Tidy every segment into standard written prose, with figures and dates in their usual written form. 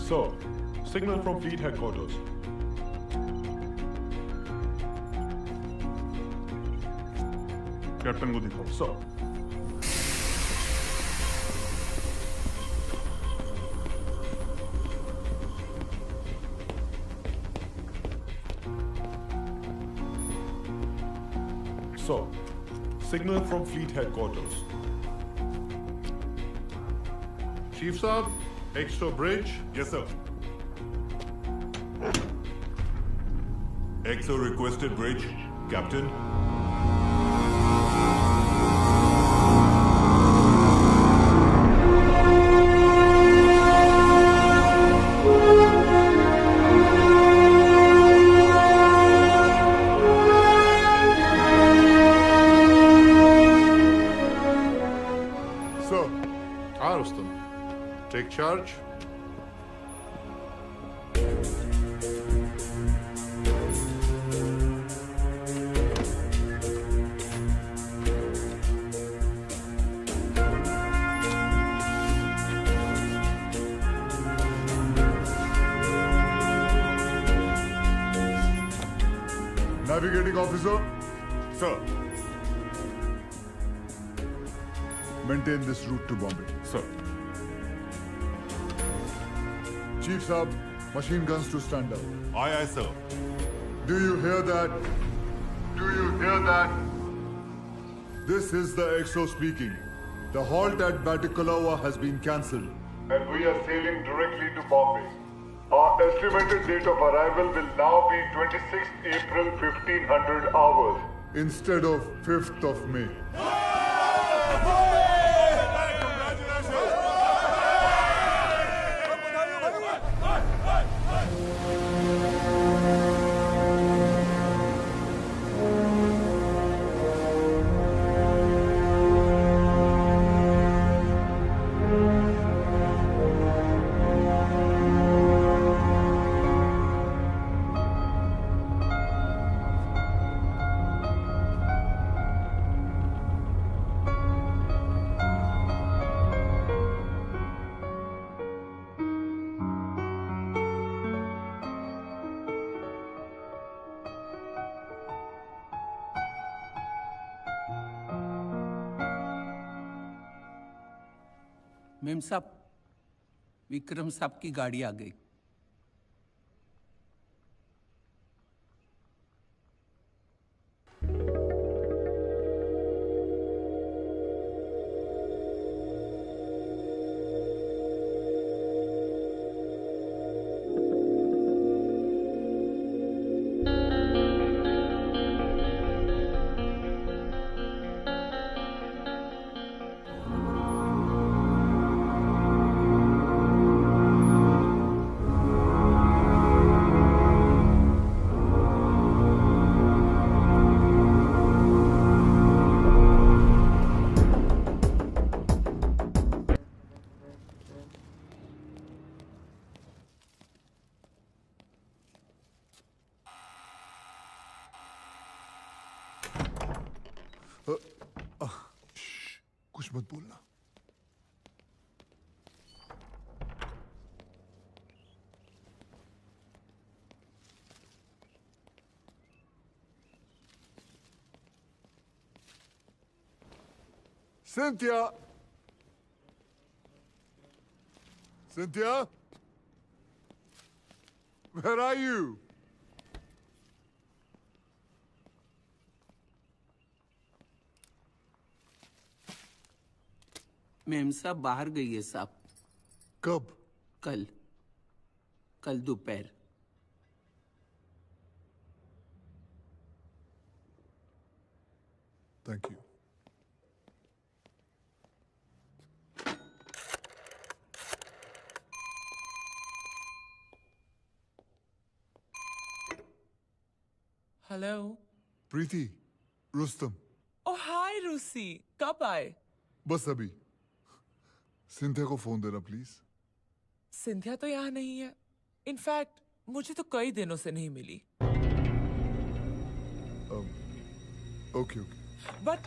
Sir, signal from fleet headquarters. Captain को दिखाओ sir. Sir, signal from fleet headquarters. Chief Saab, extra bridge. Yes, sir. XO requested bridge, Captain. Take charge. Navigating officer, Sir. maintain this route to Bombay. Sir. Chief Saab, machine guns to stand up. Aye, aye, sir. Do you hear that? Do you hear that? This is the XO speaking. The halt at Batticaloa has been cancelled. And we are sailing directly to Bombay. Our estimated date of arrival will now be 26th April 1500 hours. Instead of 5th of May. Ma'am साहब, विक्रम साहब की गाड़ी आ गई। कुछ मत बोलना। Cynthia! Cynthia? Where are you? Ma'am साहब बाहर गई है साहब। कब? कल दोपहर। Thank you. हेलो। प्रीति, रुस्तम। ओह हाय रूसी, कब आए? बस अभी। सिंथिया को फोन देना प्लीज। सिंथिया तो यहाँ नहीं है। इनफैक्ट मुझे तो कई दिनों से नहीं मिली। ओके। बट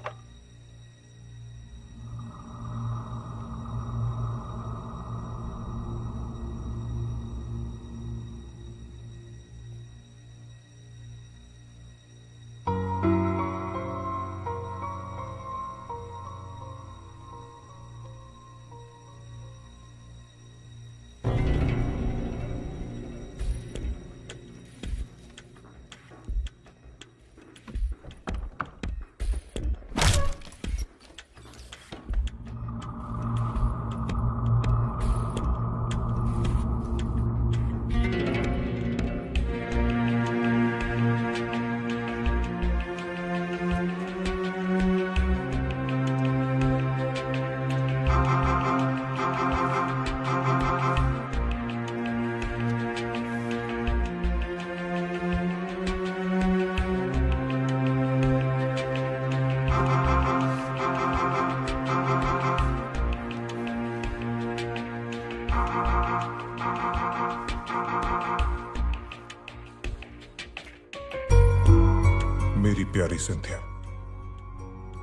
मेरी प्यारी सिंथिया,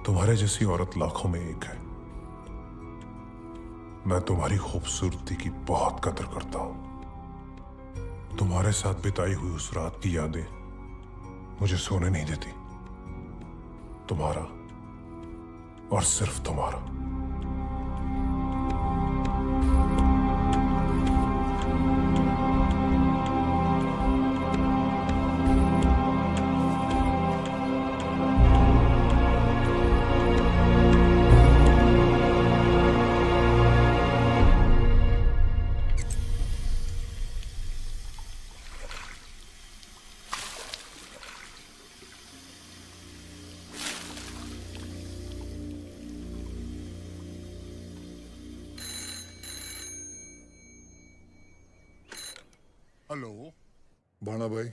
तुम्हारे जैसी औरत लाखों में एक है। मैं तुम्हारी खूबसूरती की बहुत कदर करता हूं। तुम्हारे साथ बिताई हुई उस रात की यादें मुझे सोने नहीं देती। तुम्हारा और सिर्फ तुम्हारा। हेलो भाना भाई,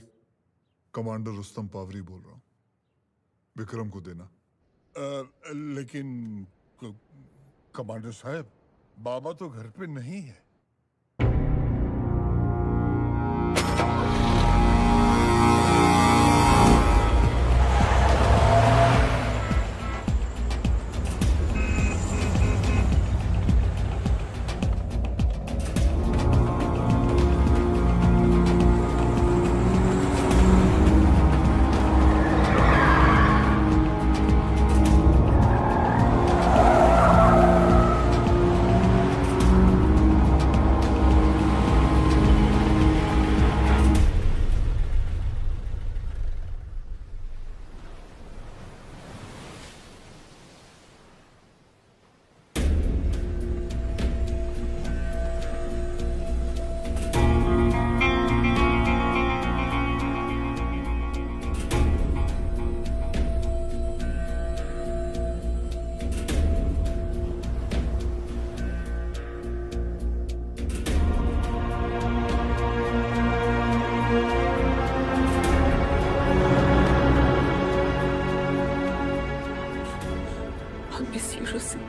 कमांडर रुस्तम पावरी बोल रहा हूँ। विक्रम को देना। लेकिन कमांडर साहब, बाबा तो घर पे नहीं है। I'll miss you, Rusi.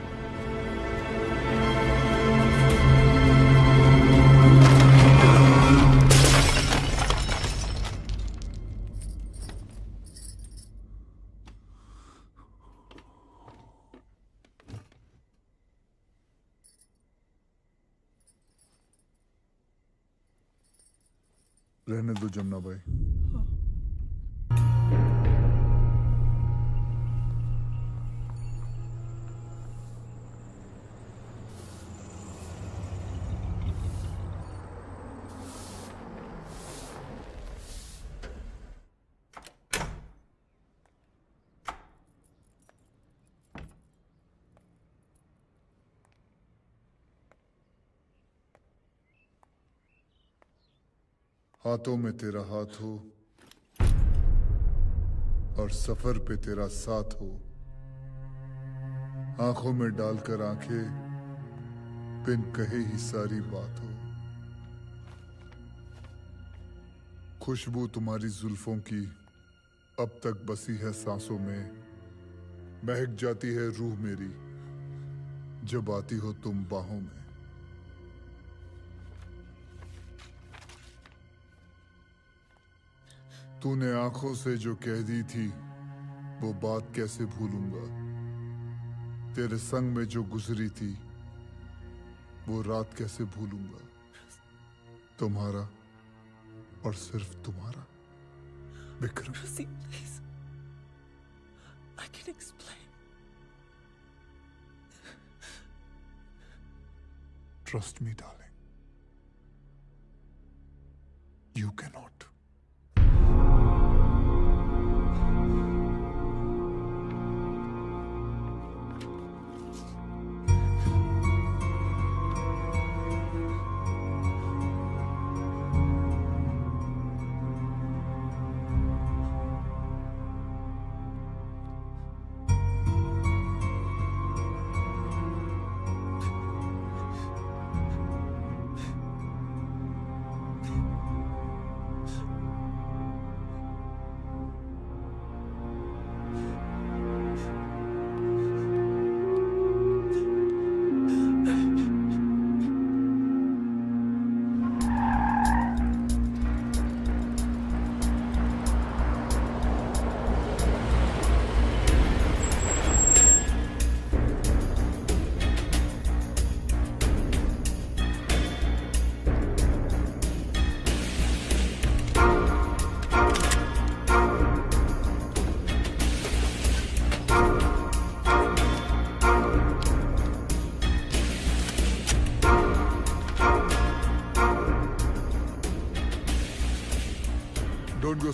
रहने दो जमुना भाई। हाथों में तेरा हाथ हो और सफर पे तेरा साथ हो। आंखों में डालकर आंखें बिन कहे ही सारी बात हो। खुशबू तुम्हारी जुल्फों की अब तक बसी है सांसों में। महक जाती है रूह मेरी जब आती हो तुम बाहों में। तूने आंखों से जो कह दी थी वो बात कैसे भूलूंगा। तेरे संग में जो गुजरी थी वो रात कैसे भूलूंगा। तुम्हारा और सिर्फ तुम्हारा Vikram. Rusi, please. I can explain. Trust me, darling. You cannot.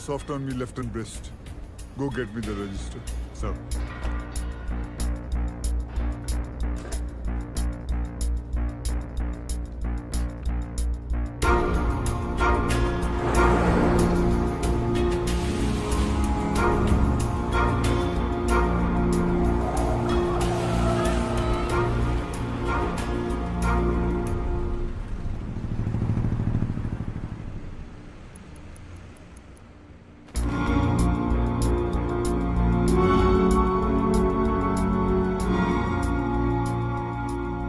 soft on me left and breast. Go get me the register. Sir.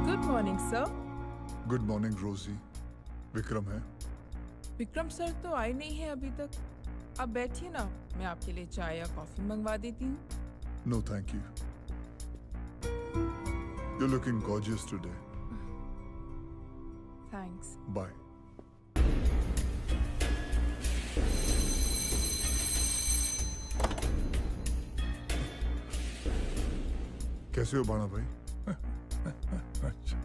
Good morning sir. Good morning रोजी। विक्रम है? विक्रम सर तो आए नहीं है अभी तक। आप बैठिए ना, मैं आपके लिए चाय या कॉफी मंगवा देती हूँ। No, thank you. You're looking gorgeous today. Thanks. Bye. कैसे हो बाणा भाई? अच्छा।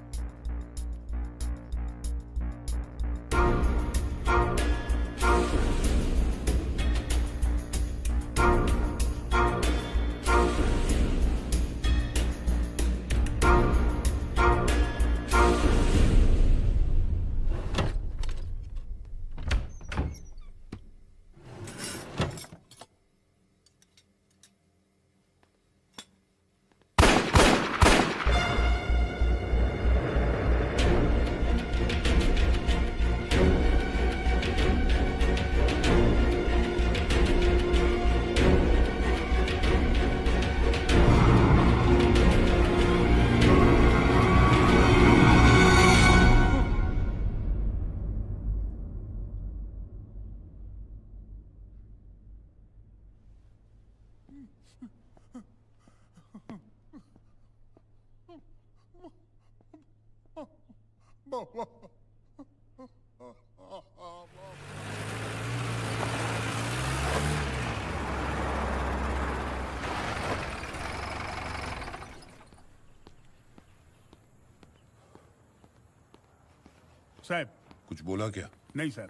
साहब। कुछ बोला क्या? नहीं सर।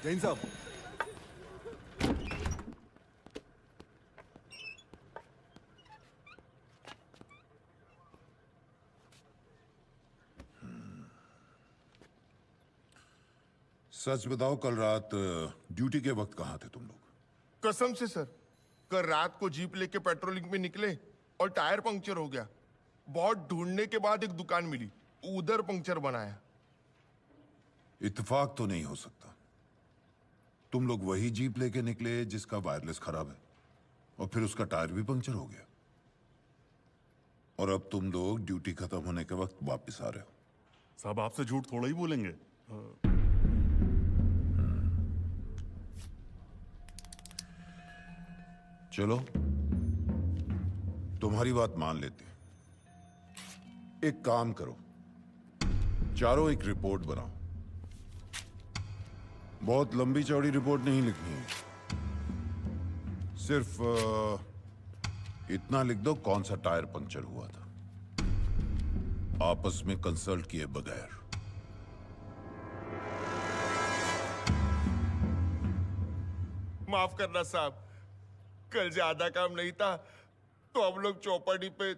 जैन साहब। सच बताओ, कल रात ड्यूटी के वक्त कहाँ थे तुम लोग? कसम से सर, कल रात को जीप लेके पेट्रोलिंग में निकले और टायर पंक्चर हो गया। बहुत ढूंढने के बाद एक दुकान मिली, उधर पंक्चर बनाया। इत्तेफाक तो नहीं हो सकता। तुम लोग वही जीप लेके निकले जिसका वायरलेस खराब है, और फिर उसका टायर भी पंक्चर हो गया, और अब तुम लोग ड्यूटी खत्म होने के वक्त वापस आ रहे हो। साहब आपसे झूठ थोड़ा ही बोलेंगे। चलो, तुम्हारी बात मान लेते हैं। एक काम करो, चारों एक रिपोर्ट बनाओ। बहुत लंबी चौड़ी रिपोर्ट नहीं लिखनी है, सिर्फ इतना लिख दो कौन सा टायर पंक्चर हुआ था, आपस में कंसल्ट किए बगैर। माफ करना साहब, कल ज्यादा काम नहीं था तो हम लोग चौपाटी पे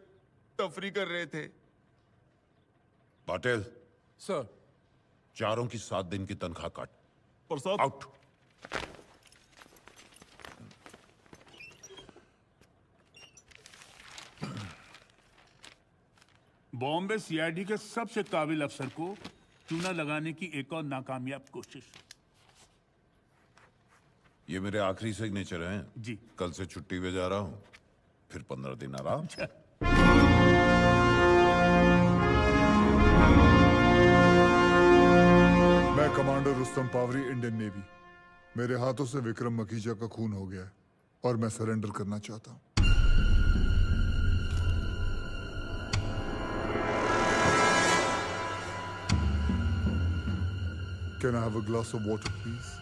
तफरी कर रहे थे। पाटिल, सर। चारों की 7 दिन की तनख्वाह काट। पर साहब आउट। बॉम्बे सीआईडी के सबसे काबिल अफसर को चूना लगाने की एक और नाकामयाब कोशिश। ये मेरे आखिरी सिग्नेचर हैं। जी। कल से छुट्टी पे जा रहा हूं, फिर 15 दिन आराम। मैं commander Rustom Pavri, Indian navy. मेरे हाथों से विक्रम मकीजा का खून हो गया है और मैं सरेंडर करना चाहता हूं। Can I have a glass of water, please?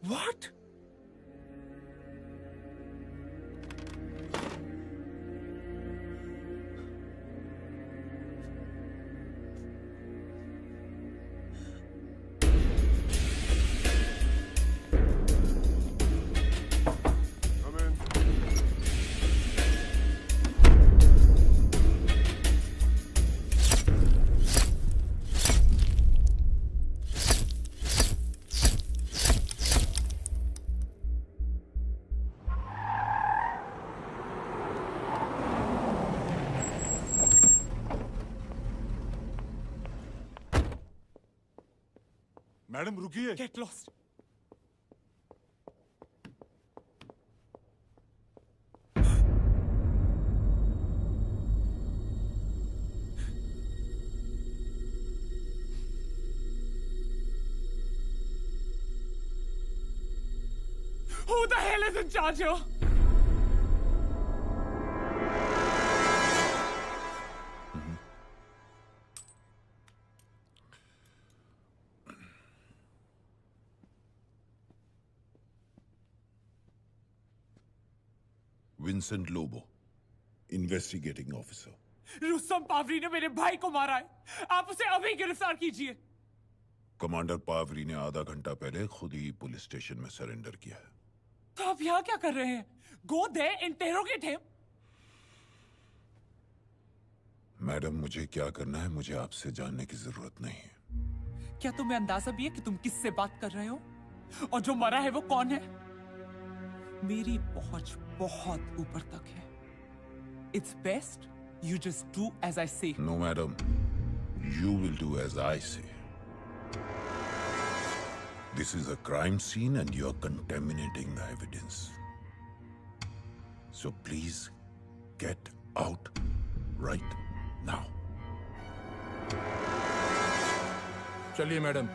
What? Madam रुकिए। Get lost. Who the hell is in charge here? Vincent Lobo, investigating officer. Rustom Pavri ने मेरे भाई को मारा है। आप उसे अभी गिरफ्तार कीजिए। कमांडर पावरी ने आधा घंटा पहले खुद ही पुलिस स्टेशन में सरेंडर किया है। तो आप यहाँ क्या कर रहे हैं? Go there, interrogate him. Madam, मुझे क्या करना है मुझे आपसे जानने की जरूरत नहीं है। क्या तुम्हें अंदाजा भी है कि तुम किससे बात कर रहे हो? और जो मरा है वो कौन है? मेरी पहुंच बहुत ऊपर तक है। It's best you just do as I say. No, madam. You will do as I say. This is a crime scene and you're contaminating the evidence. So please get out right now. चलिए madam.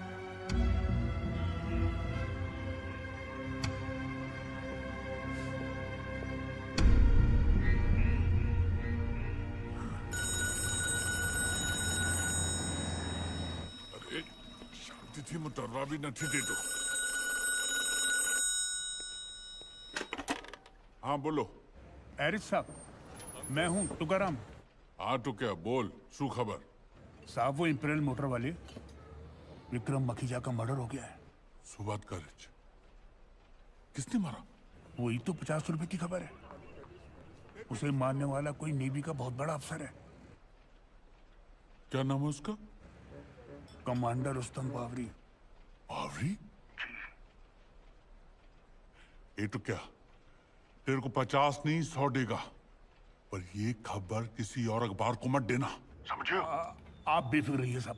तिथि मुटर्रा भी नथी दे दो। हाँ बोलो। Eris साहब, मैं हूँ तुकाराम। हाँ तो क्या बोल, शू खबर? साहब वो इंपीरियल मोटर वाले विक्रम मखीजा का मर्डर हो गया है। सुबात कॉलेज। किसने मारा? वही तो 50 रुपए की खबर है। उसे मारने वाला कोई नेवी का बहुत बड़ा अफसर है। क्या नाम है उसका? कमांडर रुस्तम पावरी। पावरी? ये तो क्या, तेरे को 50 नहीं 100 देगा, पर ये खबर किसी और अखबार को मत देना, समझे? आप बेफिक्र रहिए साहब।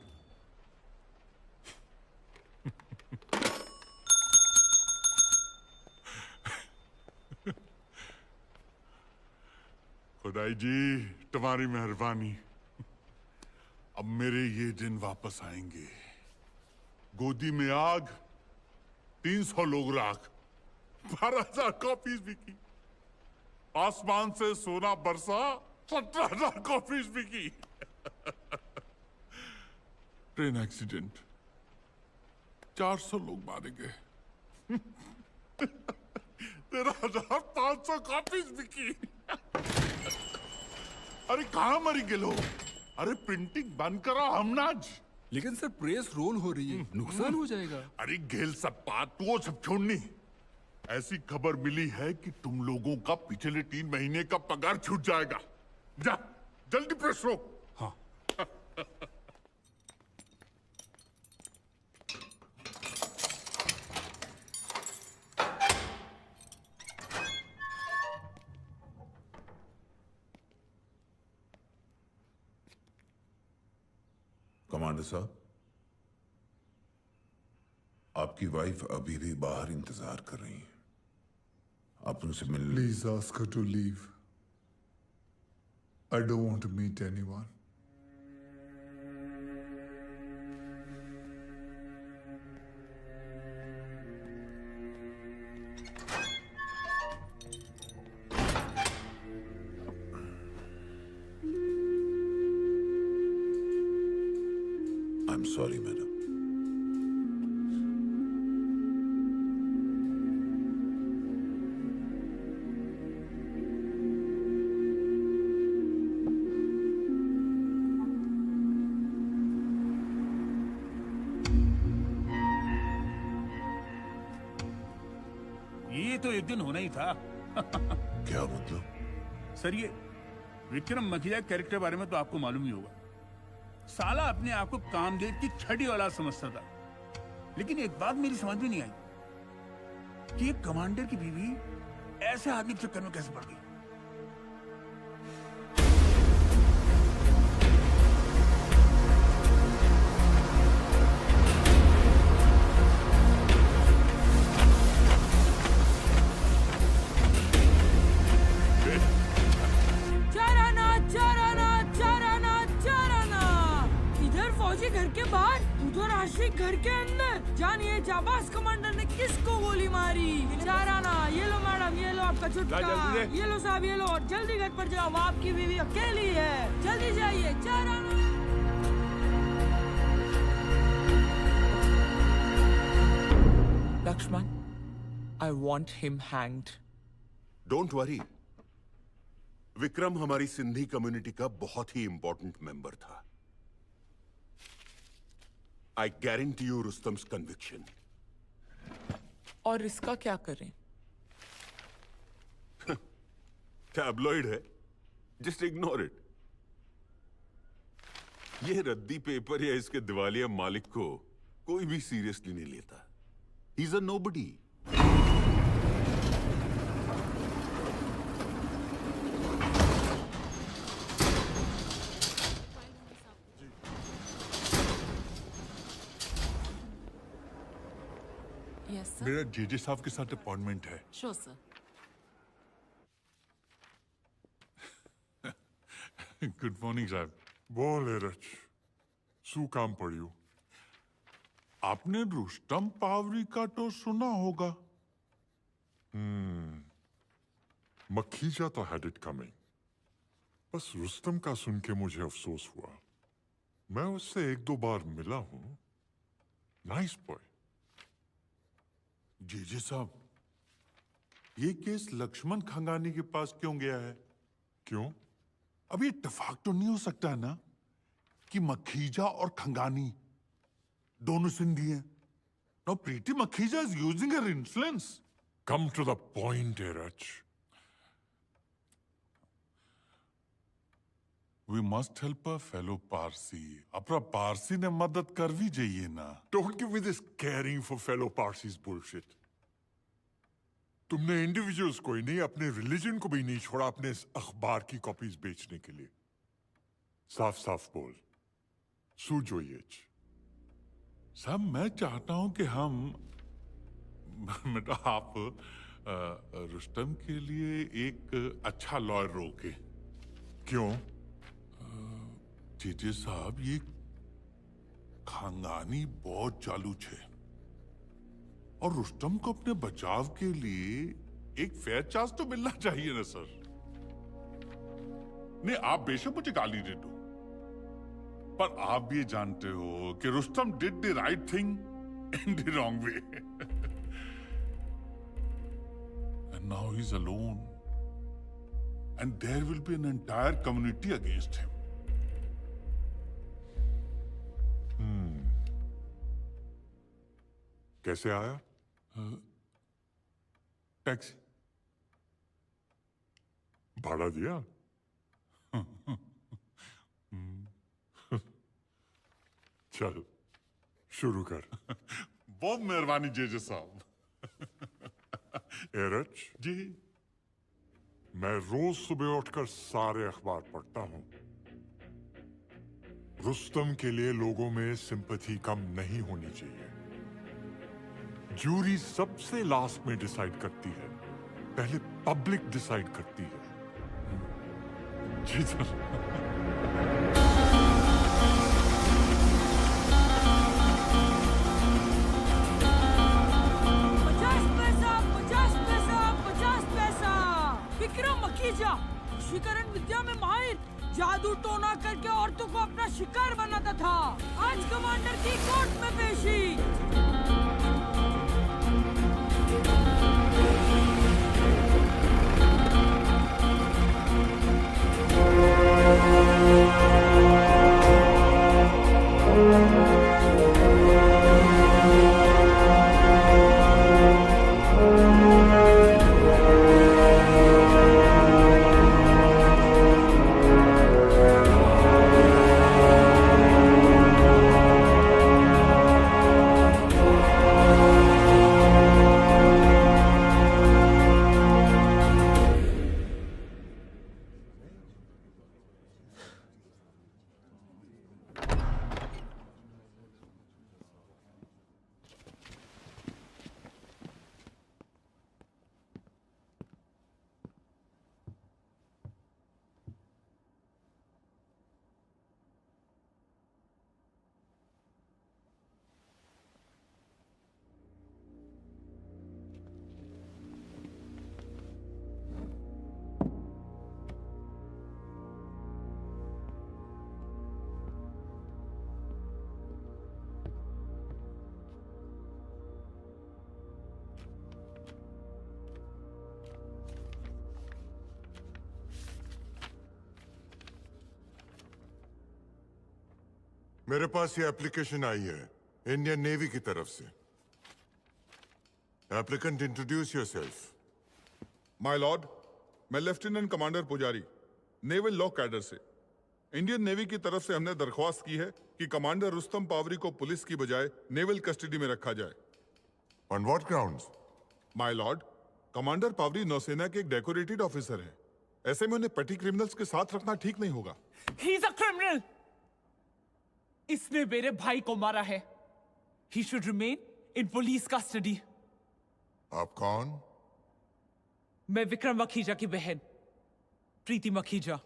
खुदाई जी तुम्हारी मेहरबानी। अब मेरे ये दिन वापस आएंगे। गोदी में आग, 300 लोग राख, 12,000 कॉपीज बिकी। आसमान से सोना बरसा, 17,000 कॉपीज बिकी। ट्रेन एक्सीडेंट, 400 लोग मारे गए। 13,500 कॉपीज बिकी। अरे कहाँ मरी गए लोग? अरे प्रिंटिंग बंद करो हमनाज। लेकिन सर प्रेस रोल हो रही है, नुकसान हो जाएगा। अरे गेल सब बात तो वो सब छोड़नी। ऐसी खबर मिली है कि तुम लोगों का पिछले 3 महीने का पगार छूट जाएगा। जा जल्दी प्रेस रोक। हाँ। कमांडर साहब, आपकी वाइफ अभी भी बाहर इंतजार कर रही है। आप उनसे मिल। Please ask her to leave. I don't want to meet anyone. I'm sorry, madam. ये तो एक दिन होना ही था। क्या मतलब? सर ये विक्रम मखीजा कैरेक्टर बारे में तो आपको मालूम ही होगा। साला अपने आप को कामदेव की छठी औलाद समझता था। लेकिन एक बात मेरी समझ में नहीं आई कि एक कमांडर की बीवी ऐसे आदमी के चक्कर में कैसे पड़ गई। घर के बाहर, उधर आशिक घर के अंदर। जानिए जाबाज कमांडर ने किसको गोली मारी। चाराना, ये लो मैडम, ये लो आपका छुटका, ये लो साहब, ये लो। जल्दी घर पर जाओ, आपकी बीवी अकेली है, जल्दी जाइए। चाराना। Lakshman, I want him hanged. Don't worry, Vikram हमारी सिंधी कम्युनिटी का बहुत ही इंपॉर्टेंट मेंबर था। I guarantee you Rustam's conviction. और इसका क्या करें? टैबलॉइड है, जस्ट इग्नोर इट। ये रद्दी पेपर या इसके दिवालिया मालिक को कोई भी सीरियसली नहीं लेता। He's a nobody. मेरा जेजे साहब के साथ अपॉइंटमेंट है। Sure sir. गुड मॉर्निंग साहब। बोल एरच, शू काम पड़ियो? आपने रुस्तम पावरी का तो सुना होगा। मखीजा तो हैड इट कमिंग। बस रुस्तम का सुन के मुझे अफसोस हुआ। मैं उससे एक दो बार मिला हूं। Nice boy. जेजे साहब, ये केस लक्ष्मण खंगानी के पास क्यों गया है? क्यों? अब ये इत्तेफाक तो नहीं हो सकता है ना कि मखीजा और खंगानी दोनों सिंधी हैं। Now Preeti Makhija is using her influence. Come to the point, Erach. We must help a fellow Parsi. अपना पारसी ने मदद कर भी जाइए ना। Don't give me this caring for fellow Parsis bullshit. तुमने इंडिविजुअल्स को ही नहीं, अपने रिलीजन को भी नहीं छोड़ा अपने इस अखबार की कॉपीज बेचने के लिए। साफ साफ बोल, सूझो ये। साहब मैं चाहता हूं कि मतलब आप रुस्तम के लिए एक अच्छा लॉयर रोके। क्यों? जेजे साहब, ये खानदानी बहुत चालू है और रुस्तम को अपने बचाव के लिए एक फेयर चांस तो मिलना चाहिए ना सर। नहीं, आप बेशक मुझे गाली दे दो, पर आप भी जानते हो कि Rustam did the right thing in the wrong way. And now he is alone and there will be an entire community against him. कैसे आया? टैक्सी। भाड़ा दिया? चल शुरू कर। बहुत मेहरबानी जेजे साहब। एरच जी, मैं रोज सुबह उठकर सारे अखबार पढ़ता हूं। रुस्तम के लिए लोगों में सिंपैथी कम नहीं होनी चाहिए। जूरी सबसे लास्ट में डिसाइड करती है, पहले पब्लिक डिसाइड करती है। जी सर। 50 पैसा, 50 पैसा, 50 पैसा। विक्रम मखीजा वशीकरण विद्या में माहिर, जादू टोना करके औरतों को अपना शिकार बनाता था। आज कमांडर की कोर्ट में पेशी। मेरे पास ये एप्लीकेशन आई है इंडियन नेवी की तरफ से। Applicant, introduce yourself. My lord, मैं लेफ्टिनेंट कमांडर पुजारी, नेवल लॉ कैडर से। इंडियन नेवी की तरफ से हमने दरख्वास्त की है कि कमांडर रुस्तम पावरी को पुलिस की बजाय नेवल कस्टडी में रखा जाए। On what grounds? My lord, commander Pavri नौसेना के एक डेकोरेटेड ऑफिसर हैं। ऐसे में उन्हें पेटी क्रिमिनल्स के साथ रखना ठीक नहीं होगा। He is a criminal. इसने मेरे भाई को मारा है। He should remain in police custody. आप कौन? मैं विक्रम मखीजा की बहन प्रीति मखीजा।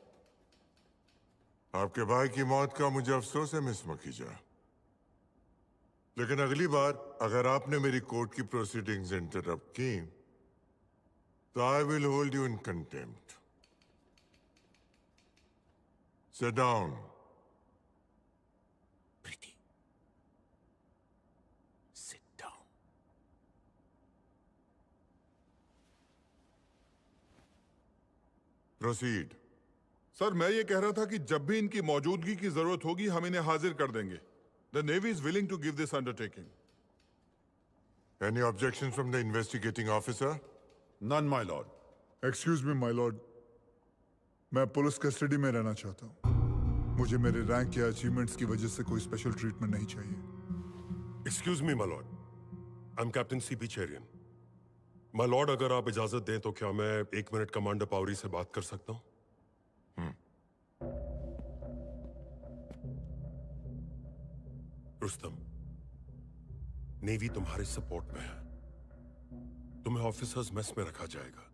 आपके भाई की मौत का मुझे अफसोस है मिस मखीजा, लेकिन अगली बार अगर आपने मेरी कोर्ट की प्रोसीडिंग्स इंटरप्ट की तो I will hold you in contempt. Sit down. Preeti, sit down. Proceed. Sir, मैं ये कह रहा था कि जब भी इनकी मौजूदगी की जरूरत होगी हम इन्हें हाजिर कर देंगे। The Navy is willing to give this undertaking. Any objections from the investigating officer? None, my lord. Excuse me, my lord. मैं पुलिस कस्टडी में रहना चाहता हूँ। मुझे मेरे रैंक या अचीवमेंट्स की वजह से कोई स्पेशल ट्रीटमेंट नहीं चाहिए। Excuse me, my lord. I'm Captain C.P. Cherian. My lord, अगर आप इजाजत दें तो क्या मैं 1 मिनट कमांडर पावरी से बात कर सकता हूँ? रुस्तम, नेवी तुम्हारे सपोर्ट में है। तुम्हें ऑफिसर्स मेस में रखा जाएगा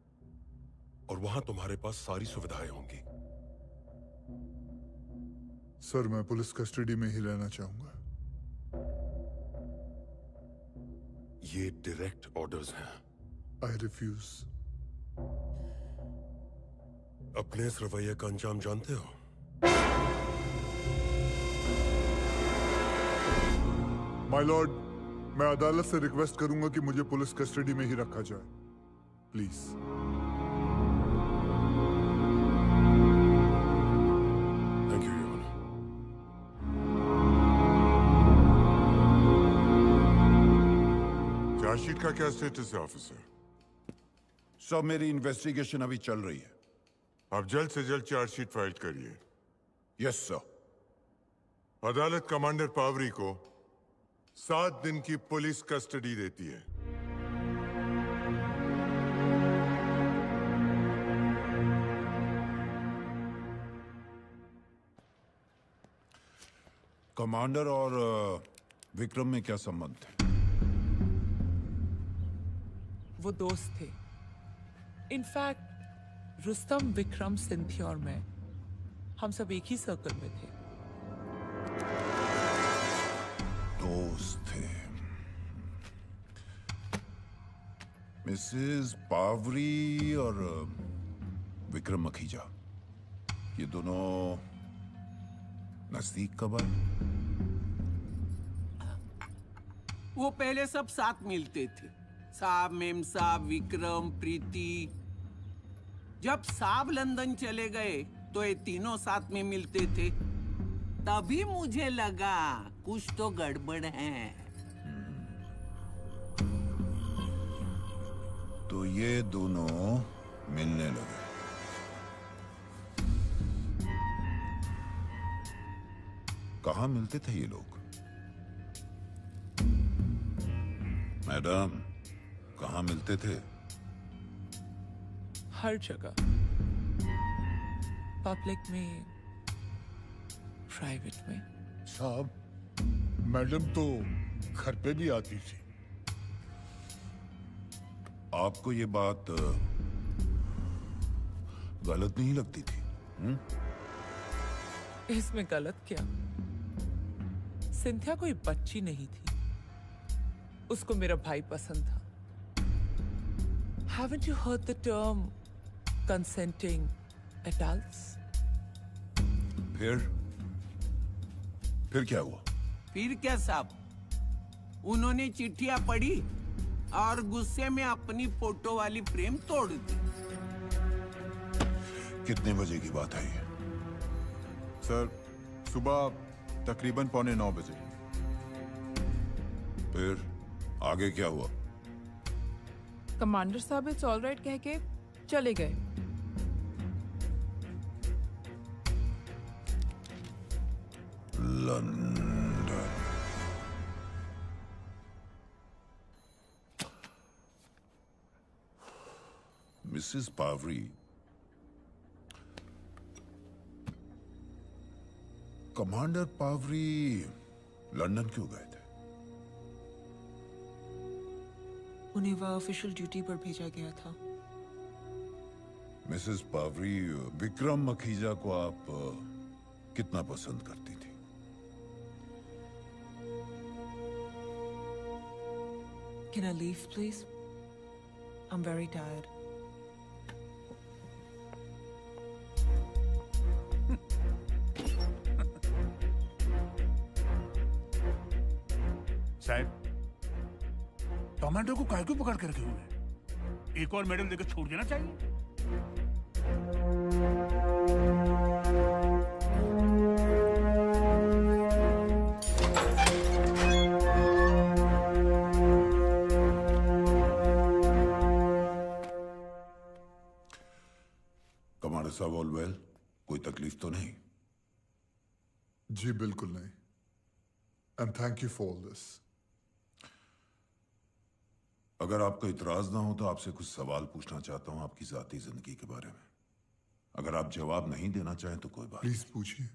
और वहां तुम्हारे पास सारी सुविधाएं होंगी। सर, मैं पुलिस कस्टडी में ही रहना चाहूंगा। ये डायरेक्ट ऑर्डर्स हैं। I refuse. अपने इस रवैये का अंजाम जानते हो? माय लॉर्ड, मैं अदालत से रिक्वेस्ट करूंगा कि मुझे पुलिस कस्टडी में ही रखा जाए, please. Thank you, your honour. Chargesheet का क्या स्टेटस है ऑफिसर? सर, मेरी इन्वेस्टिगेशन अभी चल रही है। आप जल्द से जल्द चार्जशीट फाइल करिए। Yes sir. अदालत कमांडर पावरी को 7 दिन की पुलिस कस्टडी देती है। कमांडर और विक्रम में क्या संबंध थे? वो दोस्त थे। इनफैक्ट रुस्तम, विक्रम, सिंथिया और मैं, हम सब एक ही सर्कल में थे। दोस्त थे। मिसेस पावरी और विक्रम मखीजा, ये दोनों नजदीक कब आए? वो पहले सब साथ मिलते थे। साहब, मेम साहब, विक्रम, प्रीति। जब साहब लंदन चले गए तो ये तीनों साथ में मिलते थे। तभी मुझे लगा कुछ तो गड़बड़ है। तो ये दोनों मिलने लगे। कहाँ मिलते थे ये लोग? मैडम, कहाँ मिलते थे? हर जगह, पब्लिक में, प्राइवेट में। साहब, मैडम तो घर पे भी आती थी। आपको ये बात गलत नहीं लगती थी? इसमें गलत क्या? सिंथिया कोई बच्ची नहीं थी। उसको मेरा भाई पसंद था। Haven't you heard the term consenting adults? फिर क्या हुआ? फिर क्या साहब, उन्होंने चिट्ठियां पढ़ी और गुस्से में अपनी फोटो वाली फ्रेम तोड़ दी। कितने बजे की बात है ये? सर, सुबह तकरीबन 8:45 बजे। फिर आगे क्या हुआ? कमांडर साहब इट्स ऑल राइट कह के चले गए। London. Mrs Pavri, commander Pavri London क्यों गए थे? उन्हें वह ऑफिशियल ड्यूटी पर भेजा गया था। मिसेस पावरी, विक्रम मखीजा को आप कितना पसंद करती थी? Can I leave, please? I'm very tired. साहब, टमाटो को काय क्यों पकड़ कर रखे हुए हैं? एक और मेडल देकर छोड़ देना चाहिए। कमांडर साहब, ऑल वेल? कोई तकलीफ तो नहीं? जी बिल्कुल नहीं। And thank you for all this. अगर आपका इतराज ना हो तो आपसे कुछ सवाल पूछना चाहता हूं आपकी जाती जिंदगी के बारे में। अगर आप जवाब नहीं देना चाहें तो कोई बात प्लीज पूछिए।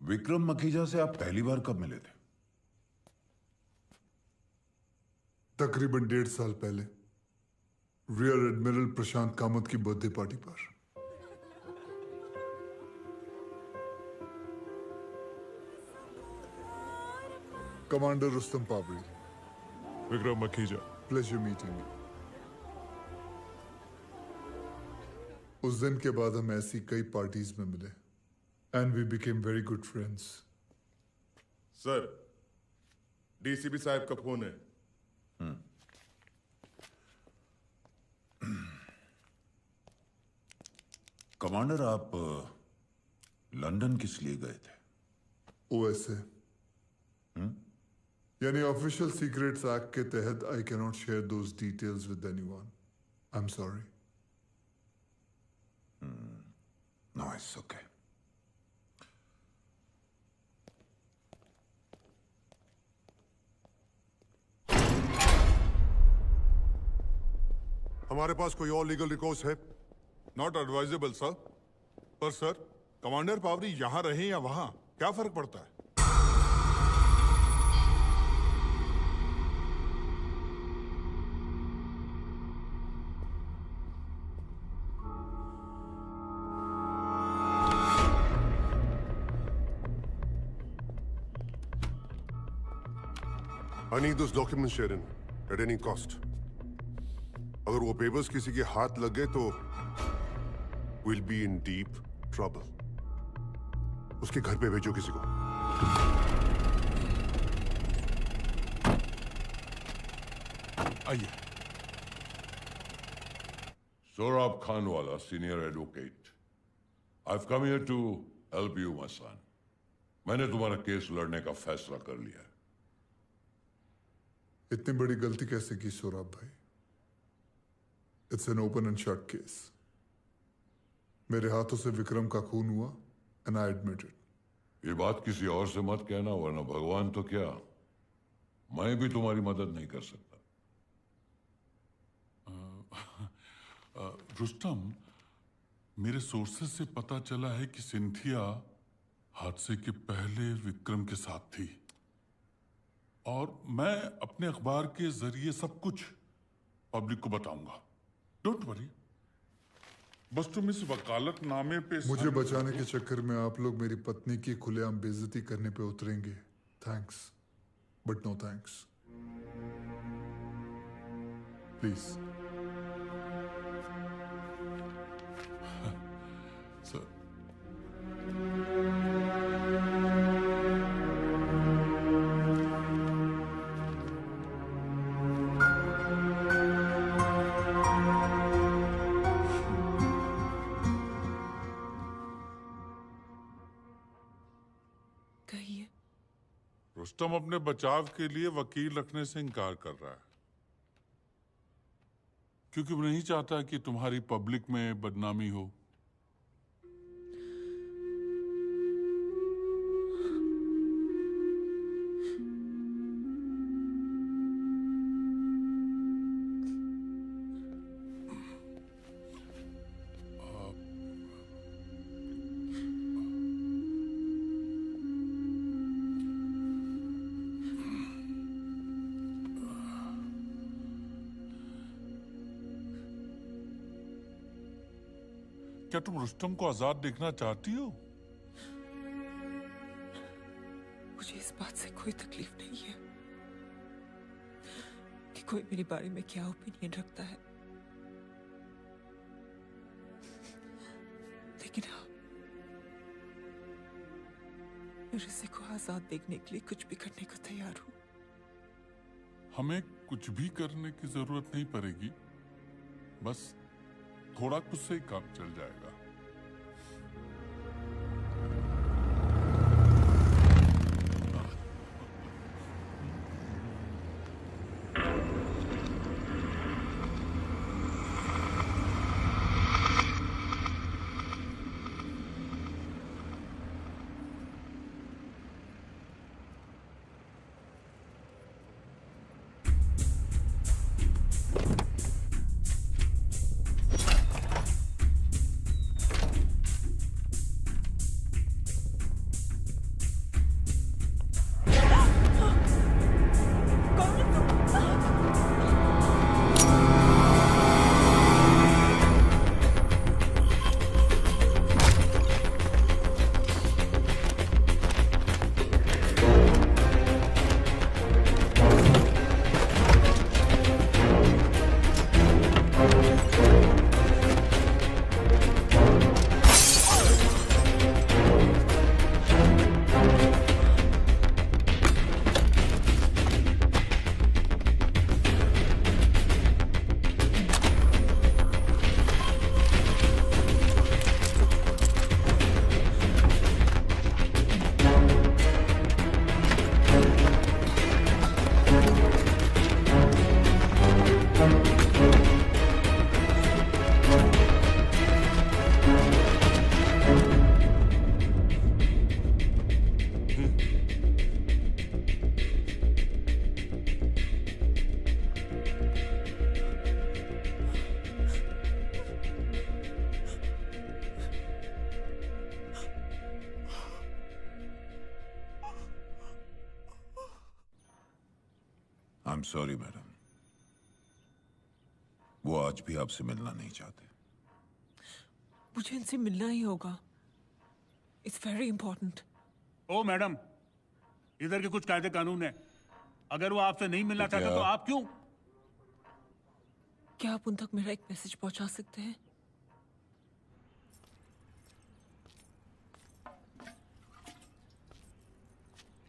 विक्रम मखीजा से आप पहली बार कब मिले थे? तकरीबन 1.5 साल पहले रियर एडमिरल प्रशांत कामत की बर्थडे पार्टी पर। Commander Rustom Pavri. Vikram Makhija. Pleasure meeting. उस दिन के बाद हम ऐसी कई पार्टीज में मिले and we became very good friends. Sir, DCP साहब का फोन है। कमांडर, आप लंदन किस लिए गए थे? ओएसए यानी ऑफिशियल सीक्रेट्स एक्ट के तहत I can not share those details with anyone. I am sorry. No, it's okay. हमारे पास कोई और लीगल रिकोर्स है? Not advisable sir. पर सर, कमांडर पावरी यहां रहे या वहां, क्या फर्क पड़ता है? I need those documents, Sharon, at any cost. अगर वो पेपर्स किसी के हाथ लग गए तो we'll be in deep trouble. उसके घर पे भेजो किसी को। आइए। Sohrab Khanwala, senior advocate. I've come here to help you, my son. मैंने तुम्हारा केस लड़ने का फैसला कर लिया है। इतनी बड़ी गलती कैसे की सोराब भाई? It's an open and shut case. मेरे हाथों से विक्रम का खून हुआ एंड आई एडमिट इट। ये बात किसी और से मत कहना, वरना भगवान तो क्या, मैं भी तुम्हारी मदद नहीं कर सकता। रुस्तम, मेरे सोर्सेस से पता चला है कि सिंथिया हादसे के पहले विक्रम के साथ थी, और मैं अपने अखबार के जरिए सब कुछ पब्लिक को बताऊंगा। Don't worry. बस तुम इस वकालतनामे पे मुझे बचाने के चक्कर में आप लोग मेरी पत्नी की खुलेआम बेइज्जती करने पे उतरेंगे। Thanks but no thanks. Please. Sir, कहिए। रुस्तम अपने बचाव के लिए वकील रखने से इनकार कर रहा है क्योंकि वो नहीं चाहता कि तुम्हारी पब्लिक में बदनामी हो। क्या तुम रुस्तम को आजाद देखना चाहती हो? मुझे इस बात से कोई तकलीफ नहीं है कि कोई मेरे बारे में क्या ओपिनियन रखता है, लेकिन हाँ, मैं रिज़ी को आजाद देखने के लिए कुछ भी करने को तैयार हूं। हमें कुछ भी करने की जरूरत नहीं पड़ेगी, बस थोड़ा कुछ से ही काम चल जाएगा। आई एम सॉरी मैडम, वो आज भी आपसे मिलना नहीं चाहते। मुझे इनसे मिलना ही होगा। It's very important. Oh madam, इधर के कुछ कायदे कानून है, अगर वो आपसे नहीं मिलना चाहते तो आप क्यों? क्या आप उन तक मेरा एक मैसेज पहुंचा सकते हैं?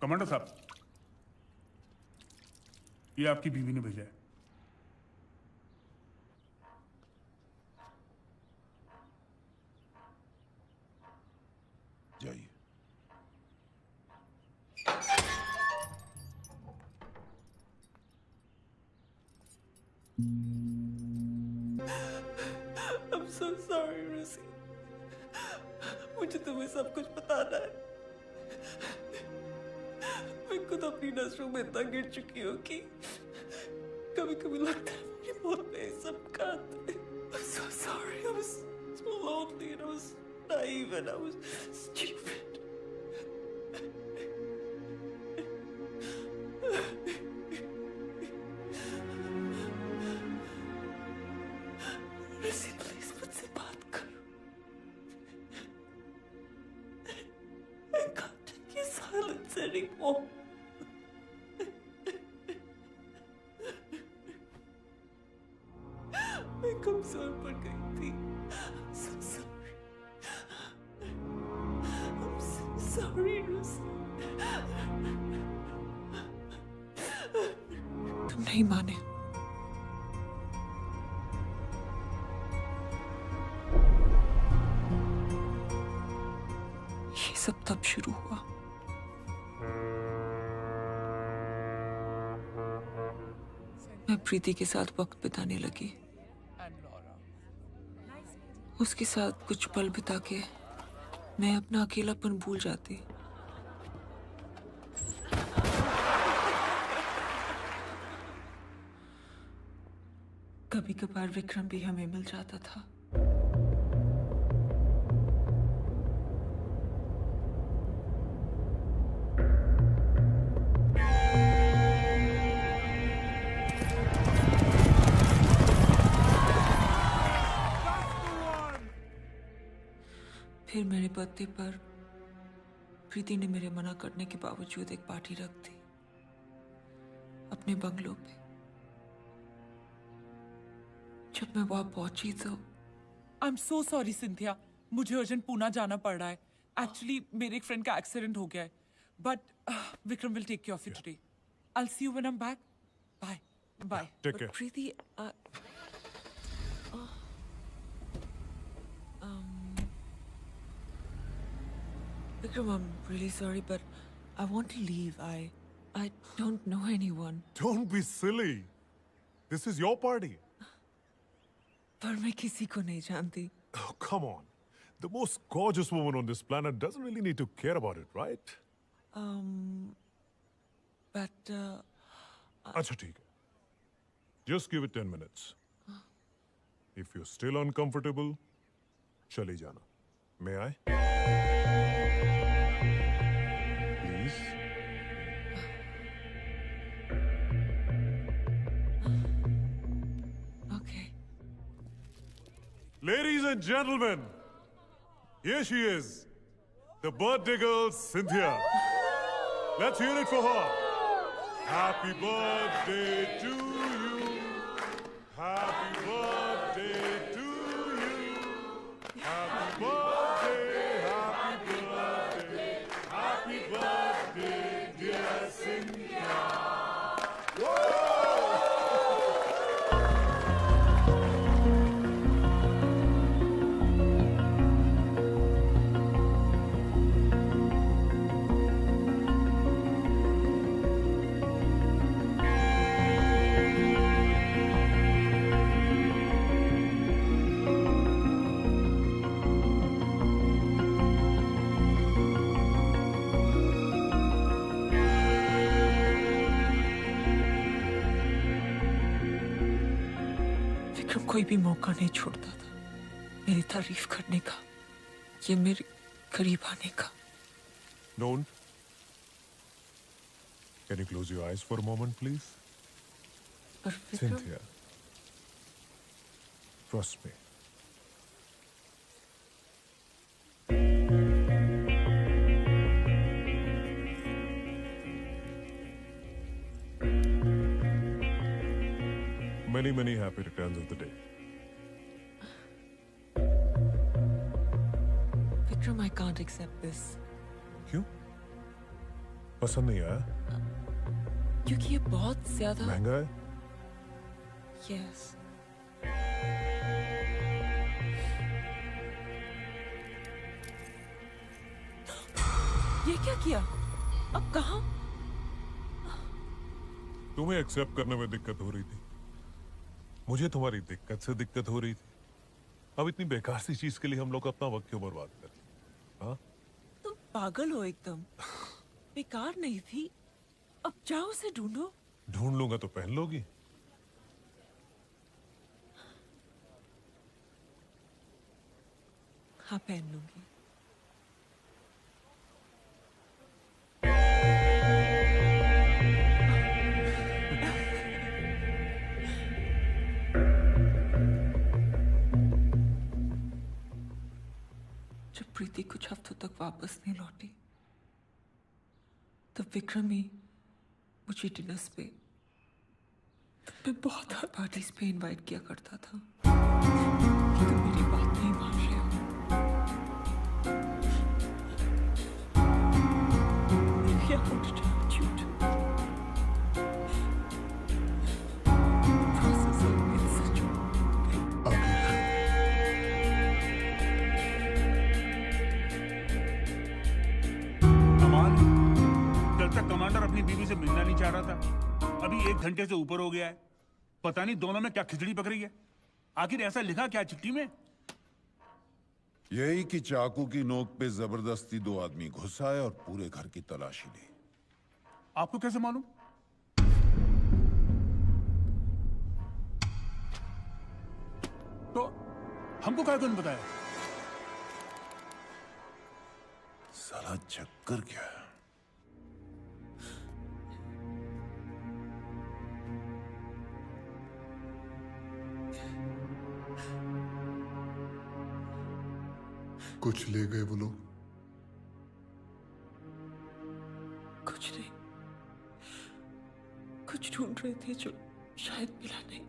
कमांडर साहब, ये आपकी बीवी ने भेजा है। जाइए। I'm so sorry, Rusi. मुझे तुम्हें सब कुछ बताना है। मैं खुद अपनी नजरों में इतना गिर चुकी हूँ कि कभी कभी लगता है मेरी मौत में सब खाते। I'm so sorry. I was so lonely and I was naive and I was stupid. Rusi, please मुझसे बात करो। I can't take your silence anymore. मैं कमजोर पड़ गई थी। I'm so sorry. I'm so sorry, Rusi. तुम नहीं माने। ये सब तब शुरू हुआ मैं प्रीति के साथ वक्त बिताने लगी। उसके साथ कुछ पल बिता के मैं अपना अकेलापन भूल जाती। कभी कभार विक्रम भी हमें मिल जाता था। फिर मेरे बर्थडे पर प्रीति ने मेरे मना करने के बावजूद एक पार्टी रख दी अपने बंगलो पे। जब मैं वहां पहुंची तो I am so sorry Cynthia, मुझे अर्जेंट पूना जाना पड़ रहा है। एक्चुअली मेरे एक फ्रेंड का एक्सीडेंट हो गया है, but Vikram will take care of you today. I will see you when I am back. Bye bye. Take care. Preeti Vikram, I'm really sorry, but I want to leave. I don't know anyone. Don't be silly. This is your party. पर मैं किसी को नहीं जानती। Oh, come on. The most gorgeous woman on this planet doesn't really need to care about it, right? But अच्छा ठीक है. Just give it 10 minutes. If you're still uncomfortable, चली जाना. May I? Please. Okay. Ladies and gentlemen, here she is, the birthday girl, Cynthia. Let's hear it for her. Happy birthday to you. Happy birthday to you. Happy birthday, happy birthday, happy birthday, dear Cynthia. कोई भी मौका नहीं छोड़ता था मेरी तारीफ करने का, ये मेरे करीब आने का। Don't. Can you close your eyes for a moment, please? Cynthia, trust me. Many, many happy returns of the day. Vikram, I can't accept this. क्यों? पसंद नहीं आया? क्योंकि ये बहुत ज्यादा महंगा है? Yes. ये क्या किया? अब कहाँ? तुम्हें एक्सेप्ट करने में दिक्कत हो रही थी, मुझे तुम्हारी दिक्कत से दिक्कत हो रही थी। अब इतनी बेकार सी चीज के लिए हम लोग अपना वक्त क्यों बर्बाद करें? हाँ? तुम पागल हो एकदम। बेकार नहीं थी, अब जाओ उसे ढूंढो। ढूंढ लूंगा तो पहन लोगी। हाँ पहन लूंगी। जब प्रीति कुछ हफ्तों तक वापस नहीं लौटी तब विक्रम ही मुझे डिनर्स पे मैं बहुत पार्टीज पे इनवाइट किया करता था। तुम मेरी बात नहीं मान रहे हो। Maybe I wanted to hurt you too. Process in such a कमाल, कल तक कमांडर अपनी बीवी से मिलना नहीं चाह रहा था, अभी 1 घंटे से ऊपर हो गया है। पता नहीं दोनों में क्या खिचड़ी पक रही है। आखिर ऐसा लिखा क्या चिट्ठी में? यही कि चाकू की नोक पे जबरदस्ती 2 आदमी घुस आए और पूरे घर की तलाशी ली। आपको कैसे मालूम? तो हमको क्या कौन बताया? साला चक्कर क्या है? कुछ ले गए वो लोग? कुछ नहीं, कुछ ढूंढ रहे थे जो शायद मिला नहीं।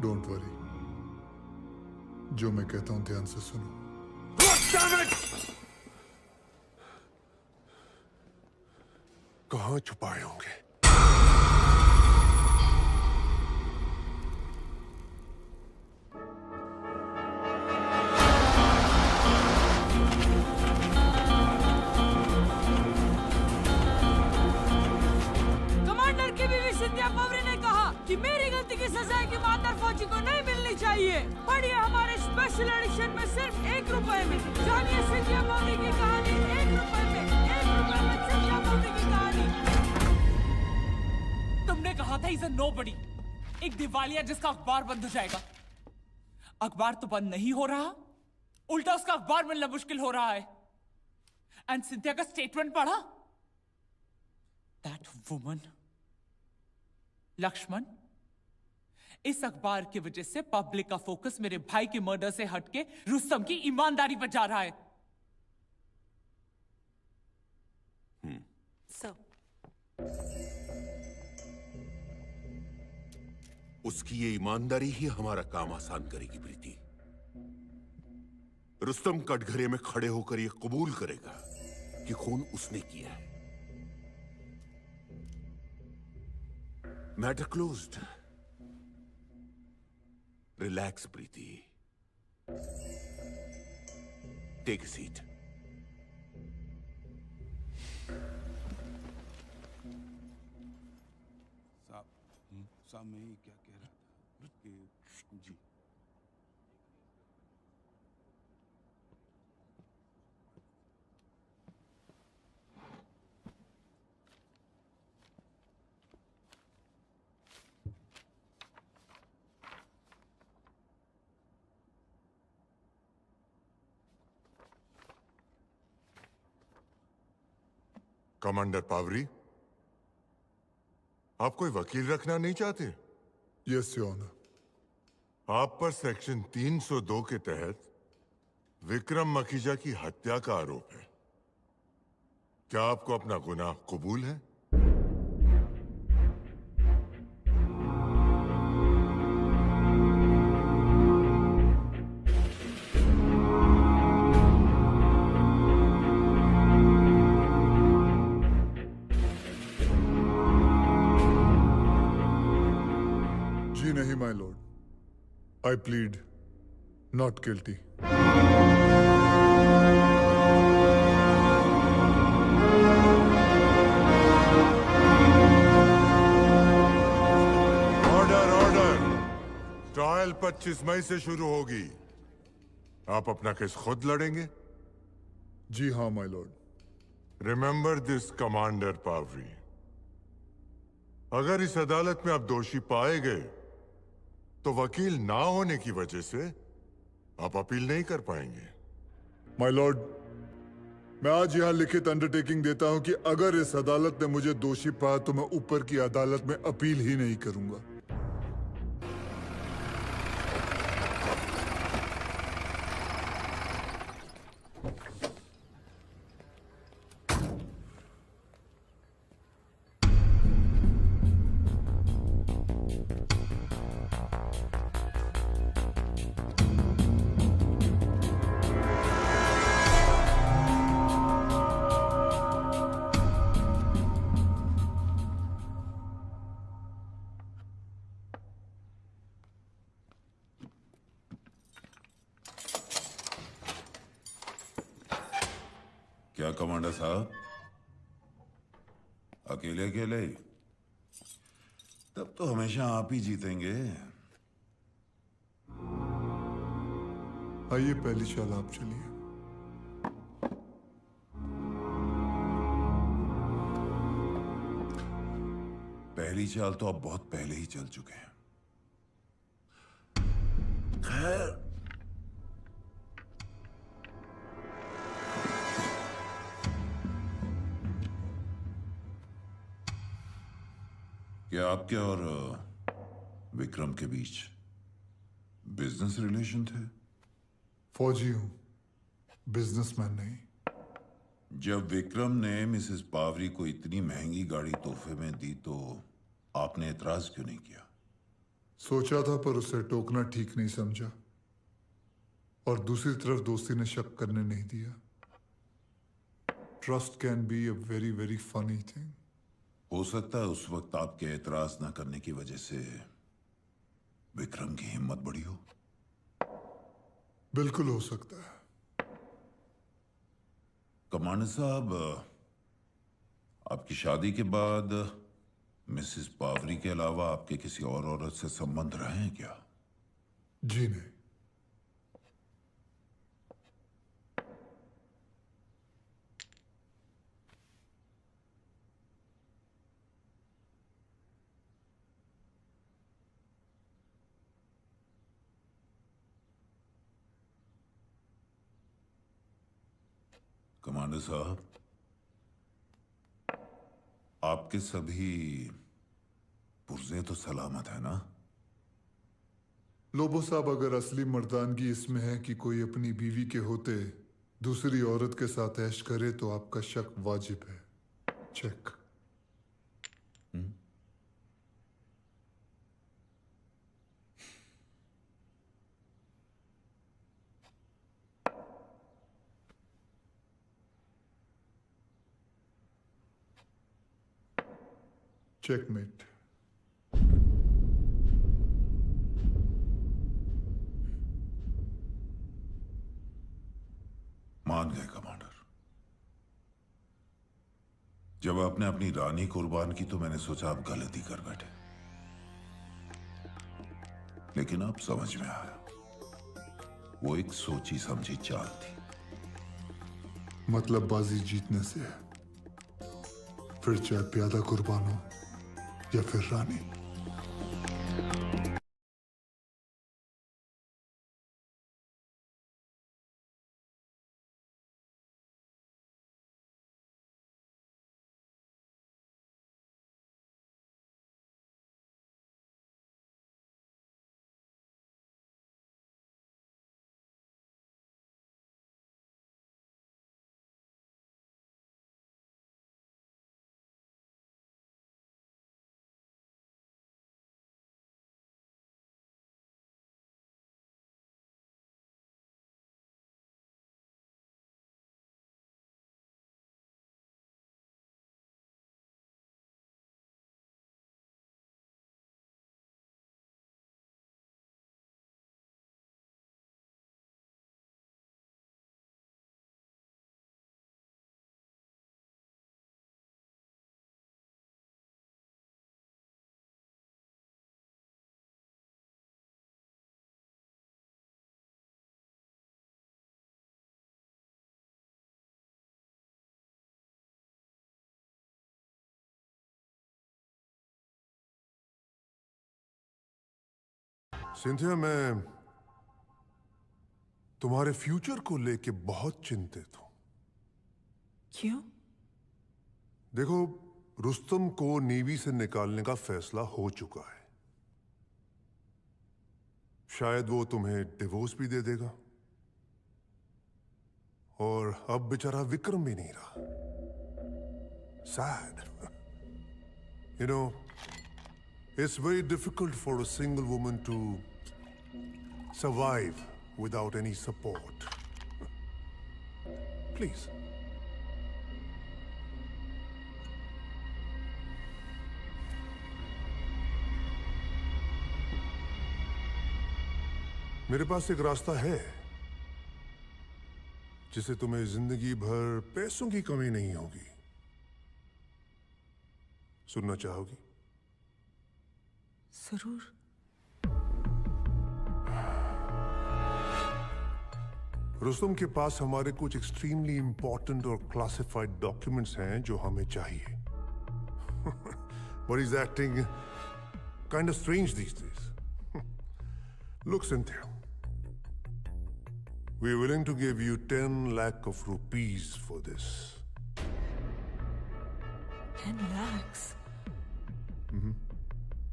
डोंट वरी, जो मैं कहता हूं ध्यान से सुनो। कहां छुपाए होंगे? कमांडर की बीवी सिंधिया पवरी ने कहा कि मेरी गलती की सजा की ईमानदार फौजी को नहीं मिलनी चाहिए। पढ़िए हमारे स्पेशल एडिशन में सिर्फ ₹1 में। जानिए सिंधिया पवरी की कहानी ₹1 में। ₹1 में सिंधिया पवरी की कहानी। तुमने कहा था इज अ नोबडी, एक दिवालिया जिसका अखबार बंद हो जाएगा। अखबार तो बंद नहीं हो रहा, उल्टा उसका अखबार मिलना मुश्किल हो रहा है। एंड सिंथिया का स्टेटमेंट पढ़ा? दैट वुमन लक्ष्मण, इस अखबार की वजह से पब्लिक का फोकस मेरे भाई के मर्डर से हटके रुस्तम की ईमानदारी पर जा रहा है। उसकी ये ईमानदारी ही हमारा काम आसान करेगी प्रीति। रुस्तम कटघरे में खड़े होकर ये कबूल करेगा कि खून उसने किया है। Matter closed. Relax Preeti, take a seat. साहब मैं क्या कह रहा था कि जी कमांडर पावरी, आप कोई वकील रखना नहीं चाहते? Yes your honour. आप पर सेक्शन 302 के तहत विक्रम मखीजा की हत्या का आरोप है। क्या आपको अपना गुनाह कबूल है? नहीं my Lord, I plead not guilty. Order order. Trial 25 मई से शुरू होगी। आप अपना केस खुद लड़ेंगे? जी हाँ my lord. Remember this commander Pavri, अगर इस अदालत में आप दोषी पाए गए तो वकील ना होने की वजह से आप अपील नहीं कर पाएंगे। माय लॉर्ड, मैं आज यहां लिखित अंडरटेकिंग देता हूं कि अगर इस अदालत ने मुझे दोषी पाया तो मैं ऊपर की अदालत में अपील ही नहीं करूंगा। क्या कमांडर साहब, अकेले अकेले? तब तो हमेशा आप ही जीतेंगे। आइए, पहली चाल आप चलिए। पहली चाल तो आप बहुत पहले ही चल चुके हैं। खैर, क्या आपके और विक्रम के बीच बिजनेस रिलेशन थे? फौजी हूं, बिजनेसमैन नहीं। जब विक्रम ने मिसेस पावरी को इतनी महंगी गाड़ी तोहफे में दी तो आपने एतराज क्यों नहीं किया? सोचा था पर उसे टोकना ठीक नहीं समझा, और दूसरी तरफ दोस्ती ने शक करने नहीं दिया। Trust can be a very very funny thing. हो सकता है उस वक्त आपके एतराज न करने की वजह से विक्रम की हिम्मत बढ़ी हो। बिल्कुल हो सकता है। कमांडर साहब, आपकी शादी के बाद मिसेस पावरी के अलावा आपके किसी और औरत से संबंध रहे हैं क्या? जी नहीं। कमांडर साहब, आपके सभी पुर्जे तो सलामत है ना? लोबो साहब, अगर असली मर्दानगी इसमें है कि कोई अपनी बीवी के होते दूसरी औरत के साथ ऐश करे तो आपका शक वाजिब है। चेक। चेकमेट। मान गए कमांडर। जब आपने अपनी रानी कुर्बान की तो मैंने सोचा आप गलती कर बैठे, लेकिन अब समझ में आया वो एक सोची समझी चाल थी। मतलब बाजी जीतने से है, फिर चाहे प्यादा कुर्बान हो या फिर रानी। सिंथिया, मैं तुम्हारे फ्यूचर को लेके बहुत चिंतित हूं। क्यों? देखो, रुस्तम को नेवी से निकालने का फैसला हो चुका है। शायद वो तुम्हें डिवोर्स भी दे देगा, और अब बेचारा विक्रम भी नहीं रहा। Sad. You know, it's very difficult for a single woman to survive without any support. Please. मेरे पास एक रास्ता है। जिससे तुम्हें जिंदगी भर पैसों की कमी नहीं होगी। सुनना चाहोगी? जरूर। रुस्तम के पास हमारे कुछ एक्सट्रीमली इंपॉर्टेंट और क्लासिफाइड डॉक्यूमेंट्स हैं जो हमें चाहिए। But he's acting kind of strange these days. Look, Cynthia, we're willing to give you 10 lakh of rupees for this. 10 lakhs?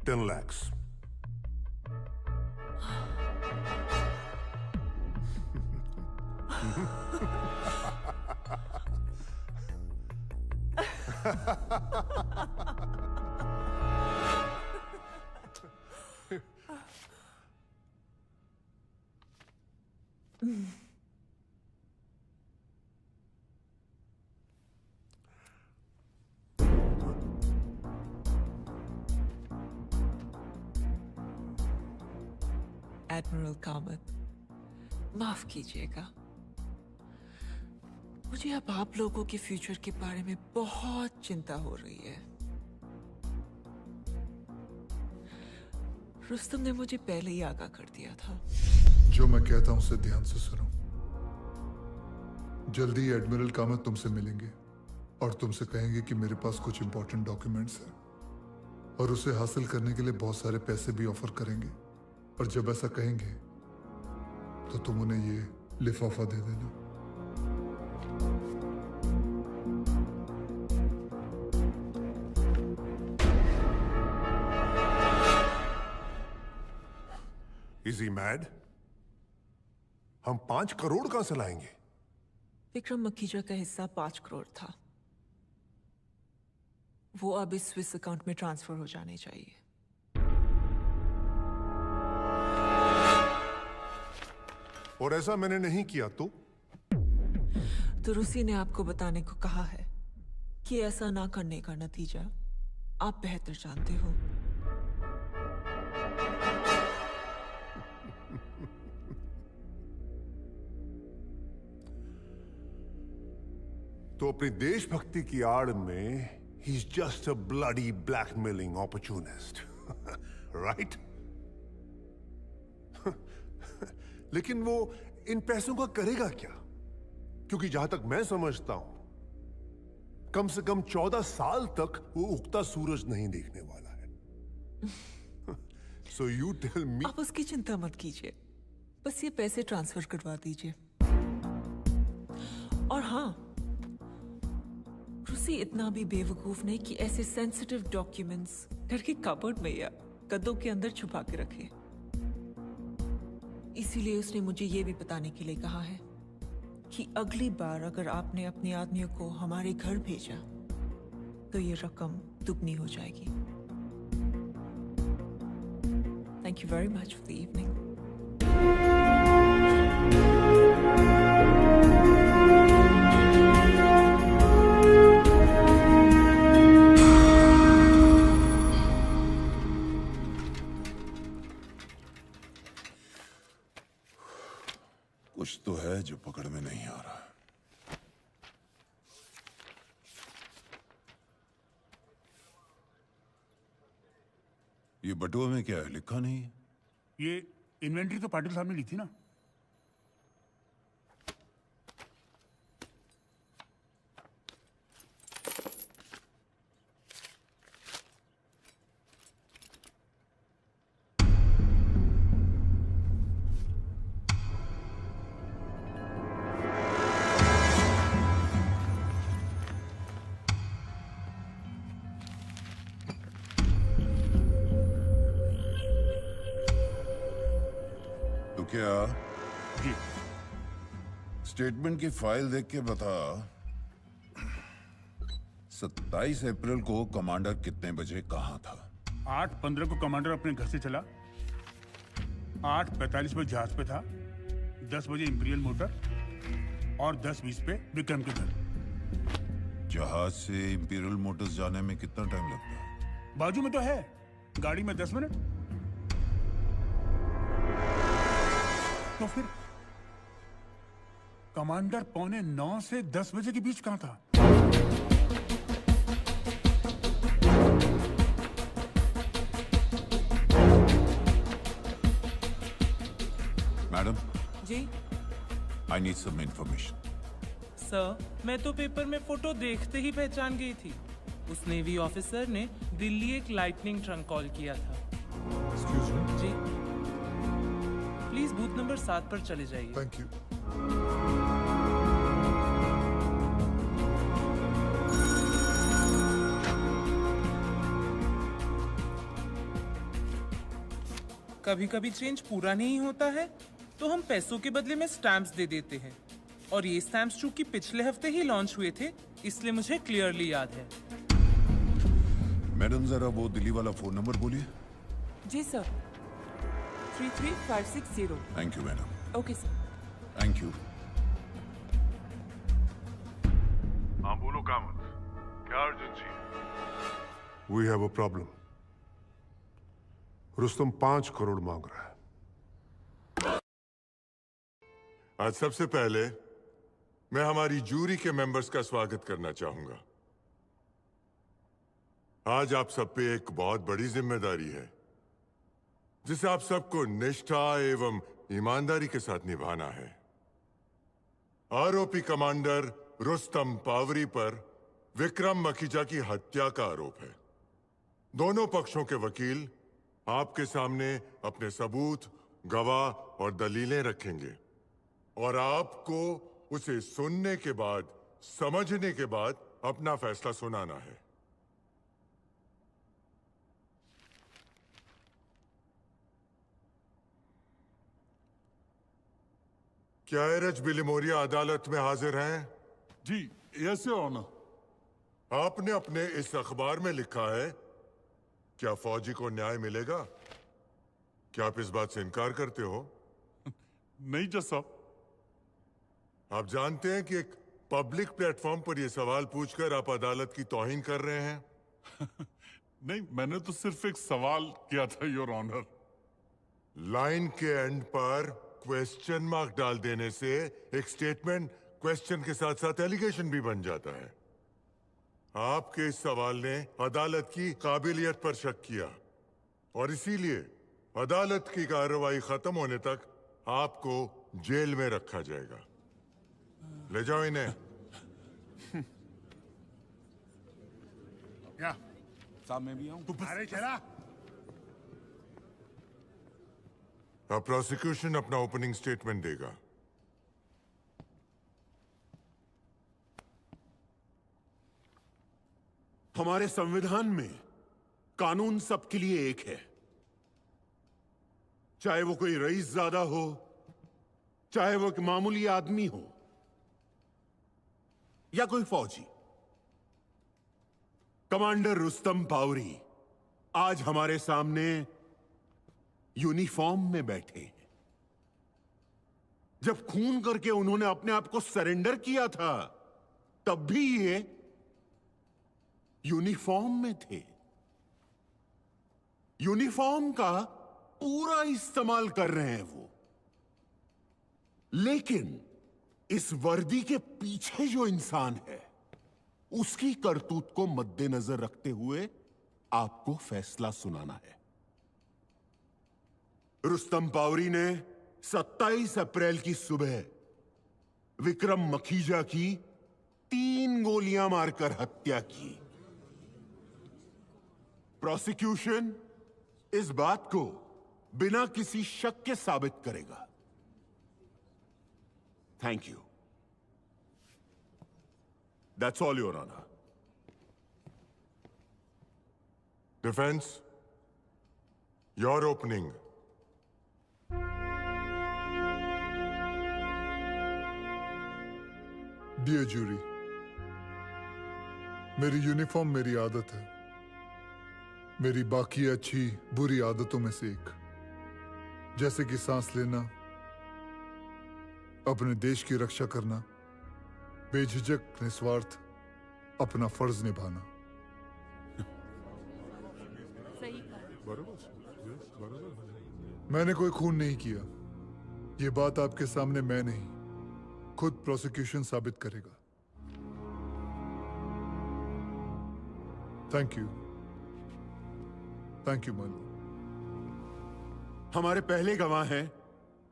10 lakhs. Admiral Kamat, माफ कीजिएगा, मुझे अब आप लोगों के फ्यूचर के बारे में बहुत चिंता हो रही है। रुस्तम ने मुझे पहले ही आगाह कर दिया था। जो मैं कहता हूं उसे ध्यान से सुनो। जल्दी एडमिरल कामत तुमसे मिलेंगे और तुमसे कहेंगे कि मेरे पास कुछ इंपॉर्टेंट डॉक्यूमेंट्स हैं और उसे हासिल करने के लिए बहुत सारे पैसे भी ऑफर करेंगे। और जब ऐसा कहेंगे तो तुम उन्हें ये लिफाफा दे देना। Is he mad? हम 5 करोड़ कहां से लाएंगे? विक्रम मखीजा का हिस्सा 5 करोड़ था। वो अब इस स्विस अकाउंट में ट्रांसफर हो जाने चाहिए। और ऐसा मैंने नहीं किया तो रुसी ने आपको बताने को कहा है कि ऐसा ना करने का नतीजा आप बेहतर जानते हो। तो अपनी देशभक्ति की आड़ में ही is just a bloody blackmailing opportunist, right? लेकिन वो इन पैसों का करेगा क्या? क्योंकि जहां तक मैं समझता हूं, कम से कम 14 साल तक वो उगता सूरज नहीं देखने वाला है। So you tell me... आप उसकी चिंता मत कीजिए, बस ये पैसे ट्रांसफर करवा दीजिए। और हाँ, रुसी इतना भी बेवकूफ नहीं कि ऐसे सेंसिटिव डॉक्यूमेंट्स घर के कबर्ड में या गद्दों के अंदर छुपा के रखे। इसीलिए उसने मुझे ये भी बताने के लिए कहा है कि अगली बार अगर आपने अपने आदमियों को हमारे घर भेजा तो ये रकम दुगनी हो जाएगी। Thank you very much for the evening. कुछ तो है जो पकड़ में नहीं आ रहा। ये बटुआ में क्या है, लिखा नहीं है? ये इन्वेंटरी तो पाटिल साहब ने ली थी ना। क्या स्टेटमेंट की फाइल देख के बता, 27 अप्रैल को कमांडर कितने बजे कहां था? 8:15 को कमांडर अपने घर से चला, 8:45 पर जहाज पे था, 10 बजे इंपीरियल मोटर और 10:20 पे विक्रम के घर। जहाज से इंपीरियल मोटर्स जाने में कितना टाइम लगता है? बाजू में तो है, गाड़ी में 10 मिनट। तो फिर कमांडर 9:45 से 10 बजे के बीच कहाँ था? मैडम, जी I need some information. Sir, मैं तो पेपर में फोटो देखते ही पहचान गई थी। उस नेवी ऑफिसर ने दिल्ली एक लाइटनिंग ट्रंक कॉल किया था। Excuse me. जी प्लीज बूथ नंबर 7 पर चले जाइए। Thank you. कभी कभी चेंज पूरा नहीं होता है तो हम पैसों के बदले में स्टैम्प्स दे देते हैं, और ये स्टैम्प्स चूंकि पिछले हफ्ते ही लॉन्च हुए थे इसलिए मुझे क्लियरली याद है। मैडम जरा वो दिल्ली वाला फोन नंबर बोलिए। जी sir, 33560। Thank you madam. Okay sir. Thank you. हाँ बोलो कामत, क्या urgency? We have a problem. Rustom 5 crore मांग रहा है। आज सबसे पहले मैं हमारी जूरी के मेंबर्स का स्वागत करना चाहूंगा। आज आप सब पे एक बहुत बड़ी जिम्मेदारी है जिसे आप सबको निष्ठा एवं ईमानदारी के साथ निभाना है। आरोपी कमांडर रुस्तम पावरी पर विक्रम मखीजा की हत्या का आरोप है। दोनों पक्षों के वकील आपके सामने अपने सबूत, गवाह और दलीलें रखेंगे और आपको उसे सुनने के बाद, समझने के बाद अपना फैसला सुनाना है। क्या एरज बिलिमोरिया अदालत में हाजिर हैं? जी, यस योर ऑनर। आपने अपने इस अखबार में लिखा है, क्या फौजी को न्याय मिलेगा? क्या आप इस बात से इनकार करते हो? नहीं जज साहब। आप जानते हैं कि एक पब्लिक प्लेटफॉर्म पर यह सवाल पूछकर आप अदालत की तौहीन कर रहे हैं? नहीं, मैंने तो सिर्फ एक सवाल किया था योर ऑनर। लाइन के एंड पर क्वेश्चन मार्क डाल देने से एक स्टेटमेंट क्वेश्चन के साथ साथ एलिगेशन भी बन जाता है। आपके इस सवाल ने अदालत की काबिलियत पर शक किया और इसीलिए अदालत की कार्रवाई खत्म होने तक आपको जेल में रखा जाएगा। ले जाओ इन्हें। क्या साहब मैं भी आऊं? तू अरे चला। अब प्रोसिक्यूशन अपना ओपनिंग स्टेटमेंट देगा। हमारे संविधान में कानून सबके लिए एक है, चाहे वो कोई रईसजादा हो, चाहे वो एक मामूली आदमी हो या कोई फौजी। कमांडर रुस्तम पावरी आज हमारे सामने यूनिफॉर्म में बैठे हैं। जब खून करके उन्होंने अपने आप को सरेंडर किया था तब भी ये यूनिफॉर्म में थे। यूनिफॉर्म का पूरा इस्तेमाल कर रहे हैं वो, लेकिन इस वर्दी के पीछे जो इंसान है उसकी करतूत को मद्देनजर रखते हुए आपको फैसला सुनाना है। रुस्तम पावरी ने 27 अप्रैल की सुबह विक्रम मखीजा की 3 गोलियां मारकर हत्या की। प्रोसिक्यूशन इस बात को बिना किसी शक के साबित करेगा। Thank you. That's all your honour. Defence, your opening. Dear jury, मेरी यूनिफॉर्म मेरी आदत है, मेरी बाकी अच्छी बुरी आदतों में से एक, जैसे कि सांस लेना, अपने देश की रक्षा करना, बेझिझक निस्वार्थ अपना फर्ज निभाना। मैंने कोई खून नहीं किया, ये बात आपके सामने मैं नहीं खुद प्रोसिक्यूशन साबित करेगा। Thank you Malu. हमारे पहले गवाह हैं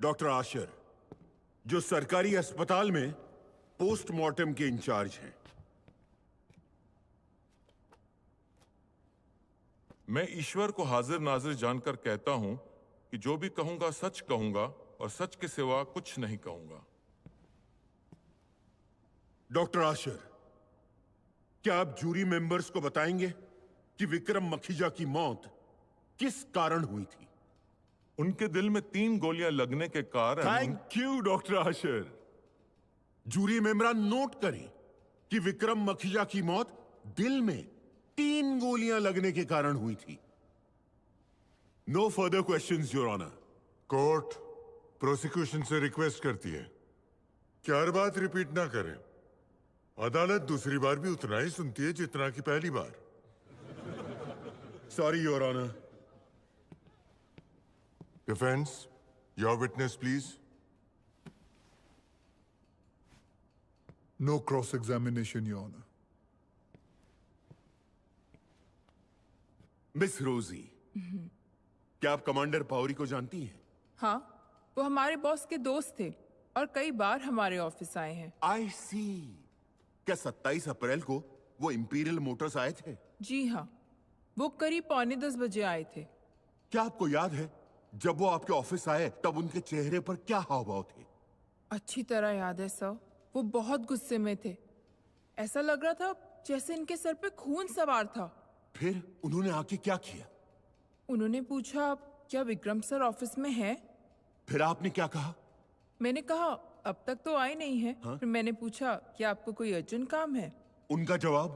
डॉक्टर आशर, जो सरकारी अस्पताल में पोस्टमार्टम के इंचार्ज हैं। मैं ईश्वर को हाजिर नाजिर जानकर कहता हूं कि जो भी कहूंगा सच कहूंगा और सच के सिवा कुछ नहीं कहूंगा। डॉक्टर आशर, क्या आप जूरी मेंबर्स को बताएंगे कि विक्रम मखीजा की मौत किस कारण हुई थी? उनके दिल में 3 गोलियां लगने के कारण। थैंक यू डॉक्टर आशर। जूरी मेंबरान नोट करें कि विक्रम मखीजा की मौत दिल में 3 गोलियां लगने के कारण हुई थी। No further questions your honour. Court prosecution से रिक्वेस्ट करती है कि हर बात रिपीट ना करें। अदालत दूसरी बार भी उतना ही सुनती है जितना कि पहली बार। Sorry your honour. Defence, your witness please. No cross examination your honour. Miss Rosie, क्या आप कमांडर पावरी को जानती हैं? हाँ, वो हमारे बॉस के दोस्त थे और कई बार हमारे ऑफिस आए हैं। आई सी। क्या 27 अप्रैल को वो इंपीरियल मोटर्स आए थे? जी हाँ, वो करीब 9:45 बजे आए थे। क्या आपको याद है जब वो आपके ऑफिस आए तब उनके चेहरे पर क्या हाव भाव थे? अच्छी तरह याद है सर। वो बहुत गुस्से में थे। ऐसा लग रहा था जैसे इनके सर पे खून सवार था। फिर उन्होंने आके क्या किया? उन्होंने पूछा, क्या विक्रम सर ऑफिस में हैं? फिर आपने क्या कहा? मैंने कहा, अब तक तो आए नहीं है। फिर मैंने पूछा, क्या आपको कोई अर्जेंट काम है? उनका जवाब?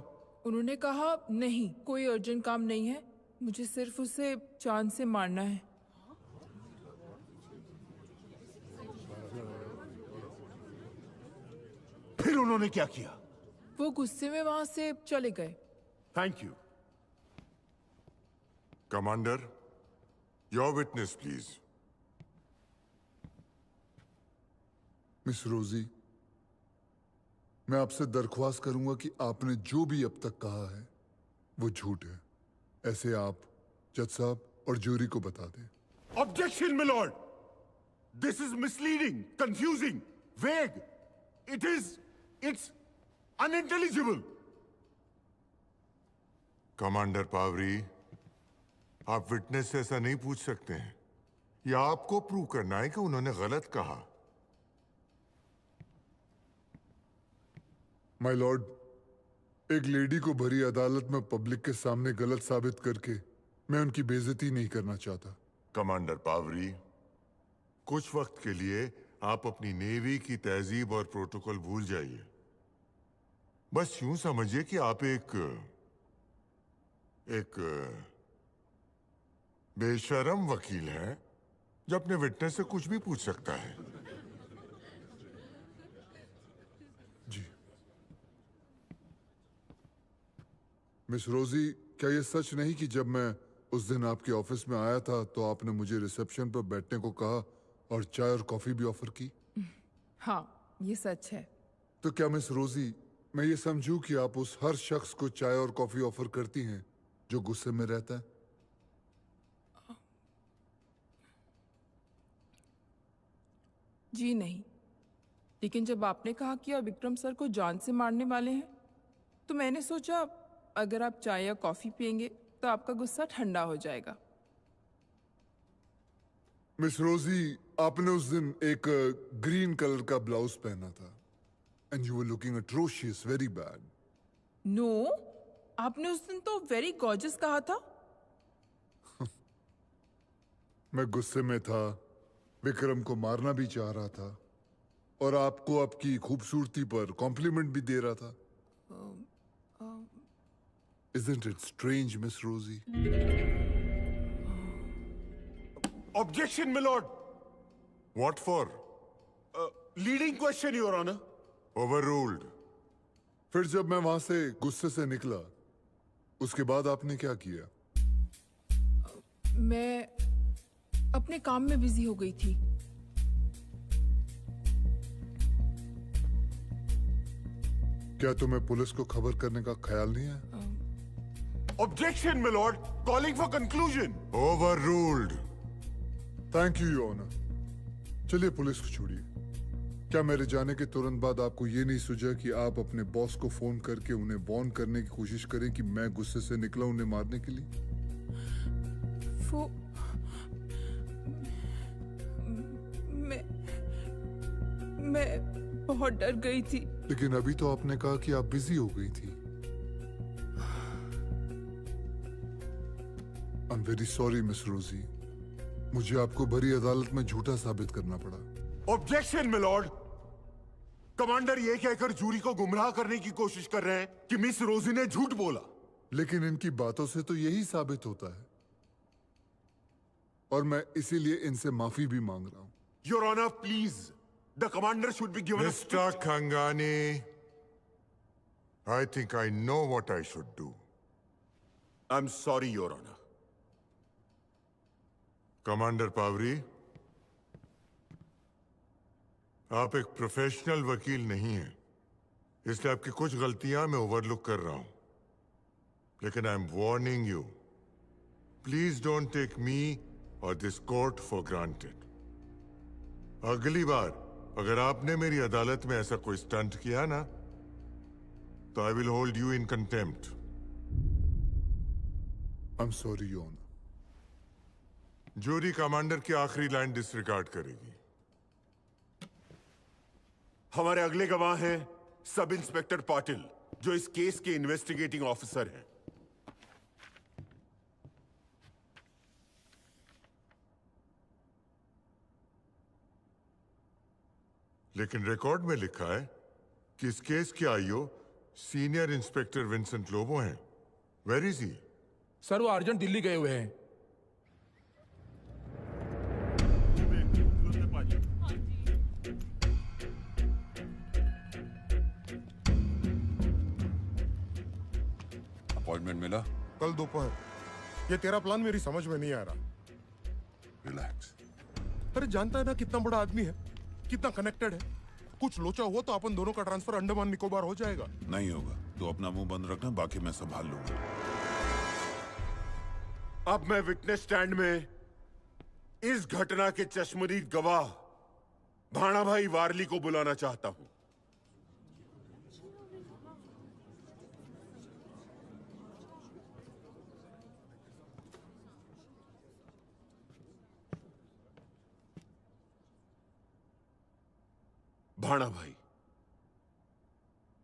उन्होंने कहा, नहीं, कोई अर्जेंट काम नहीं है, मुझे सिर्फ उसे चांद से मारना है। फिर उन्होंने क्या किया? वो गुस्से में वहां से चले गए। Thank you. Commander, your witness please. Miss Rosie, मैं आपसे दरख्वास्त करूंगा कि आपने जो भी अब तक कहा है वो झूठ है। ऐसे आप जज साहब और जूरी को बता दें। Objection my lord. This is misleading, confusing, vague. It's unintelligible. Commander Pavri, आप विटनेस से ऐसा नहीं पूछ सकते हैं। या आपको प्रूव करना है कि उन्होंने गलत कहा। माय लॉर्ड, एक लेडी को भरी अदालत में पब्लिक के सामने गलत साबित करके मैं उनकी बेइज्जती नहीं करना चाहता। कमांडर पावरी, कुछ वक्त के लिए आप अपनी नेवी की तहजीब और प्रोटोकॉल भूल जाइए। बस यूं समझिए कि आप एक बेशरम वकील हैं जो अपने विटनेस से कुछ भी पूछ सकता है। जी। मिस रोजी, क्या ये सच नहीं कि जब मैं उस दिन आपके ऑफिस में आया था तो आपने मुझे रिसेप्शन पर बैठने को कहा और चाय और कॉफी भी ऑफर की? हाँ, ये सच है। तो क्या मिस रोजी, मैं ये समझूं कि आप उस हर शख्स को चाय और कॉफी ऑफर करती हैं जो गुस्से में रहता है? जी नहीं, लेकिन जब आपने कहा कि आप विक्रम सर को जान से मारने वाले हैं तो मैंने सोचा अगर आप चाय या कॉफी पिएंगे तो आपका गुस्सा ठंडा हो जाएगा। मिस रोजी, आपने उस दिन एक ग्रीन कलर का ब्लाउज पहना था and you were looking atrocious, very bad. No, आपने उस दिन तो वेरी गॉर्जियस कहा था। मैं गुस्से में था, विक्रम को मारना भी चाह रहा था और आपको आपकी खूबसूरती पर कॉम्प्लीमेंट भी दे रहा था। Isn't it strange, Miss Rosie? Objection, my lord. What for? Leading question, Your Honor. Overruled. फिर जब मैं वहां से गुस्से से निकला, उसके बाद आपने क्या किया? मैं अपने काम में बिजी हो गई थी। क्या तुम्हें पुलिस को खबर करने का ख्याल नहीं है? Objection milord, calling for conclusion. Overruled. Thank you your honour. चलिए पुलिस को छोड़िए। क्या मेरे जाने के तुरंत बाद आपको ये नहीं सूझा कि आप अपने बॉस को फोन करके उन्हें वार्न करने की कोशिश करें कि मैं गुस्से से निकला उन्हें मारने के लिए? वो मैं बहुत डर गई थी। लेकिन अभी तो आपने कहा कि आप बिजी हो गई थी। I am very sorry miss Rosie, मुझे आपको भरी अदालत में झूठा साबित करना पड़ा। ऑब्जेक्शन मिलॉर्ड, कमांडर ये कहकर जूरी को गुमराह करने की कोशिश कर रहे हैं कि मिस रोजी ने झूठ बोला। लेकिन इनकी बातों से तो यही साबित होता है, और मैं इसीलिए इनसे माफी भी मांग रहा हूं। Your honour please, the commander should be given mister Khangani, I think I know what I should do. I am sorry your honour. Commander Pavri, आप एक प्रोफेशनल वकील नहीं हैं, इसलिए आपकी कुछ गलतियां मैं ओवरलुक कर रहा हूं। लेकिन I am warning you, please don't take me or this court for granted. अगली बार अगर आपने मेरी अदालत में ऐसा कोई स्टंट किया ना, तो I will hold you in contempt. I am sorry your honour. Jury commander की आखिरी लाइन डिसरिगार्ड करेगी। हमारे अगले गवाह हैं सब इंस्पेक्टर पाटिल, जो इस केस के इन्वेस्टिगेटिंग ऑफिसर हैं। लेकिन रिकॉर्ड में लिखा है कि इस केस के IO senior inspector Vincent Lobo हैं। Where is he? सर वो अर्जेंट दिल्ली गए हुए हैं। अपॉइंटमेंट मिला? कल दोपहर। ये तेरा प्लान मेरी समझ में नहीं आ रहा। रिलैक्स। अरे जानता है ना कितना बड़ा आदमी है, कितना कनेक्टेड है। कुछ लोचा हुआ तो अपन दोनों का ट्रांसफर अंडमान निकोबार हो जाएगा। नहीं होगा, तो अपना मुंह बंद रखना, बाकी मैं संभाल लूंगा। अब मैं विटनेस स्टैंड में इस घटना के चश्मदीद गवाह भाणा भाई वारली को बुलाना चाहता हूं। भाणा भाई,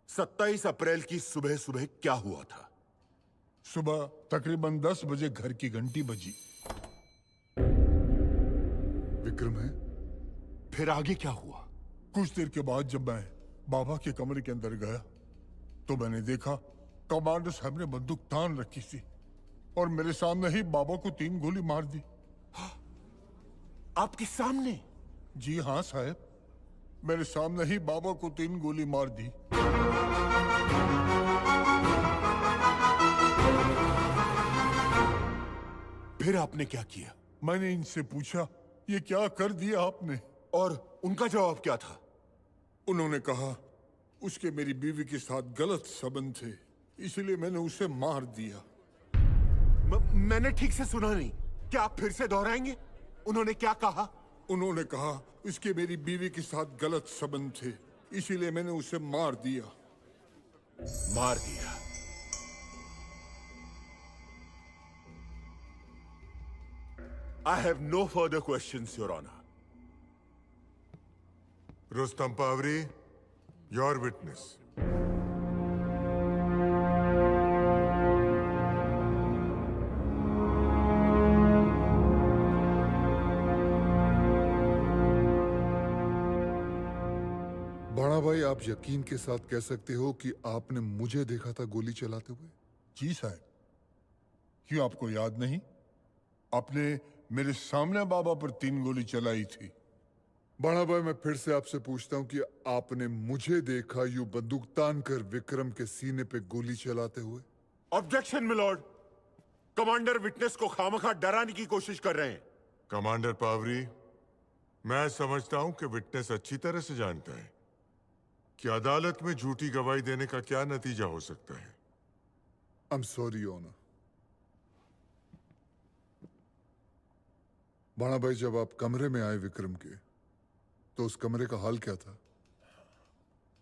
27 अप्रैल की सुबह सुबह क्या हुआ था? सुबह तकरीबन 10 बजे घर की घंटी बजी। विक्रम है? फिर आगे क्या हुआ? कुछ देर के बाद जब मैं बाबा के कमरे के अंदर गया तो मैंने देखा कमांडर साहब ने बंदूक तान रखी थी और मेरे सामने ही बाबा को 3 गोली मार दी। आपके सामने? जी हाँ साहब, मेरे सामने ही बाबा को 3 गोली मार दी। फिर आपने क्या किया? मैंने इनसे पूछा, ये क्या कर दिया आपने? और उनका जवाब क्या था? उन्होंने कहा उसके मेरी बीवी के साथ गलत संबंध थे, इसलिए मैंने उसे मार दिया। मैंने ठीक से सुना नहीं, क्या आप फिर से दोहराएंगे? उन्होंने क्या कहा? उन्होंने कहा उसके मेरी बीवी के साथ गलत संबंध थे, इसीलिए मैंने उसे मार दिया। मार दिया? I have no further questions, Your Honor. Rustam Pavri, your witness. भाणा भाई, आप यकीन के साथ कह सकते हो कि आपने मुझे देखा था गोली चलाते हुए? जी साहब। क्यों आपको याद नहीं? आपने मेरे सामने बाबा पर 3 गोली चलाई थी। भाणा भाई, मैं फिर से आपसे पूछता हूं कि आपने मुझे देखा यूं बंदूक तान कर विक्रम के सीने पे गोली चलाते हुए? ऑब्जेक्शन मिलॉर्ड, कमांडर विटनेस को खामखा डराने की कोशिश कर रहे हैं। कमांडर पावरी, मैं समझता हूं कि विटनेस अच्छी तरह से जानता है कि अदालत में झूठी गवाही देने का क्या नतीजा हो सकता है। I'm sorry, Your Honor. बाणा भाई, जब आप कमरे में आए विक्रम के, तो उस कमरे का हाल क्या था?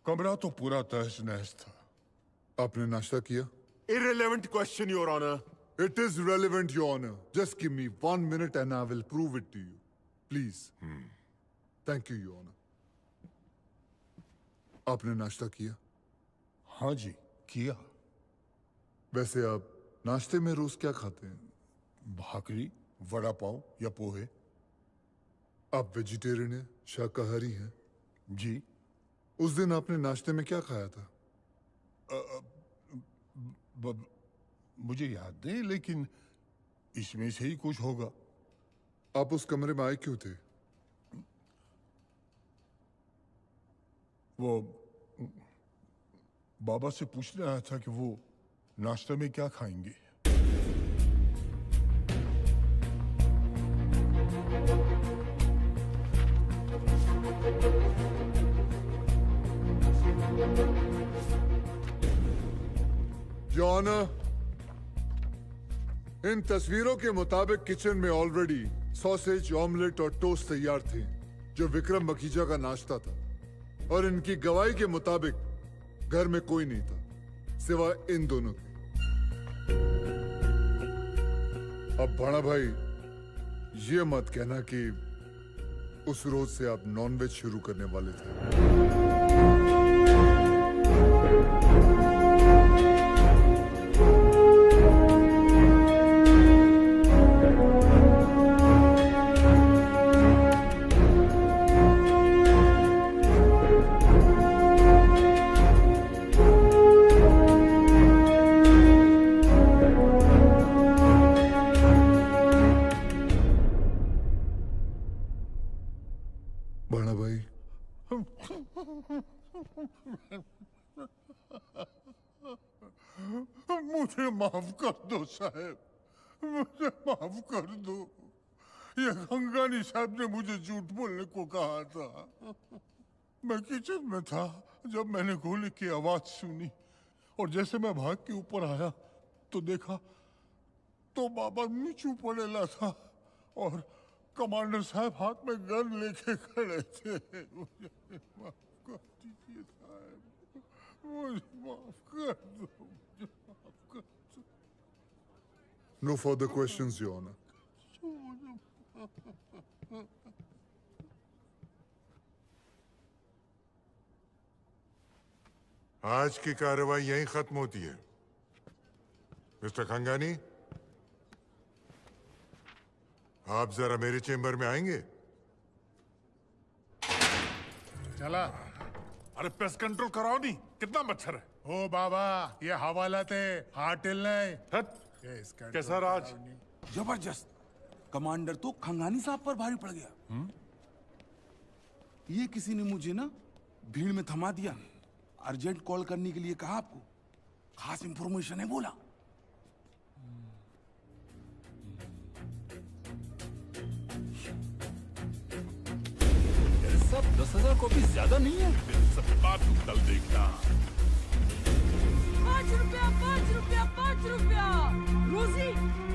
कमरा तो पूरा तहस नहस था। आपने नाश्ता किया? Irrelevant question, Your Honor. It is relevant, Your Honor. Just give me 1 minute and I will prove it to you. Please. Thank you, Your Honor. आपने नाश्ता किया? हाँ जी, किया। वैसे आप नाश्ते में रोज क्या खाते हैं? भाकरी, वड़ा पाव या पोहे। आप वेजिटेरियन हैं, शाकाहारी हैं? जी। उस दिन आपने नाश्ते में क्या खाया था? मुझे याद नहीं, लेकिन इसमें से ही कुछ होगा। आप उस कमरे में आए क्यों थे? वो बाबा से पूछने आया था कि वो नाश्ते में क्या खाएंगे। Your Honor, इन तस्वीरों के मुताबिक किचन में ऑलरेडी सॉसेज, ऑमलेट और टोस्ट तैयार थे, जो विक्रम मखीजा का नाश्ता था। और इनकी गवाही के मुताबिक घर में कोई नहीं था सिवाय इन दोनों के। अब भाणा भाई, ये मत कहना कि उस रोज से आप नॉनवेज शुरू करने वाले थे। भाणा भाई, मुझे माफ कर दो साहब, मुझे माफ कर दो। ये गंगानी साहब ने मुझे झूठ बोलने को कहा था। मैं किचन में था जब मैंने गोली की आवाज सुनी, और जैसे मैं भाग के ऊपर आया तो देखा तो बाबा नीचू पड़ेला था और कमांडर साहब हाथ में गन लेके खड़े थे। मुझे माफ कर दीजिए साहब, मुझे माफ कर दो, मुझे माफ कर दो। No further questions, Your Honor. आज की कार्रवाई यहीं खत्म होती है। मिस्टर खंगानी, आप जरा मेरे चेंबर में आएंगे? चला। अरे पेस्ट कंट्रोल कराओ नहीं, कितना मच्छर है। ओ बाबा, ये हवाला थे, हाथ हिलना। कैसा राज? जबरदस्त। कमांडर तो खंगानी साहब पर भारी पड़ गया। ये किसी ने मुझे ना भीड़ में थमा दिया, अर्जेंट कॉल करने के लिए कहा, आपको खास इंफॉर्मेशन है बोला। सब 10,000 कॉपी ज्यादा नहीं है। सब बात कल देखना। 5 रुपया, 5 रुपया, 5 रुपया। रोजी,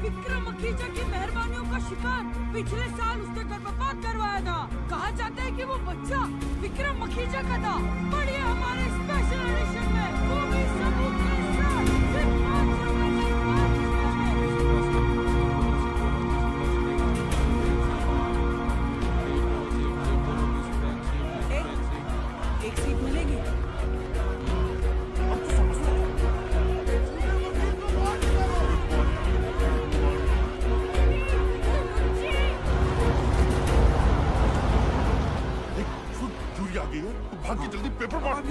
विक्रम मखीजा की मेहरबानियों का शिकार पिछले साल उसके घर पर बात करवाया था। कहा जाता है कि वो बच्चा विक्रम मखीजा का था। पढ़िए हमारे स्पेशल एडिशन में, वो भी सबूत के साथ, सिर्फ 5 रुपए में, 5 रुपए में। एक सीट मिलेगी। चूड़ी आ गई है, भाग के जल्दी पेपर मार।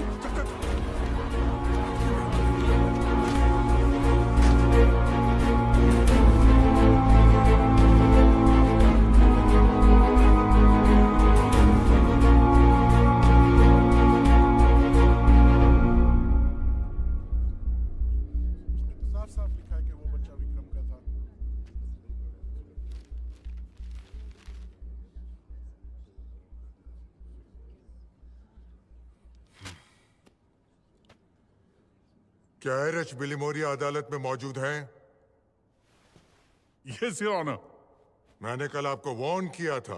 साफ लिखा है कि वो बच्चा विक्रम का था। क्या एच बिलिमोरिया अदालत में मौजूद हैं? Yes your honour. मैंने कल आपको वार्न किया था,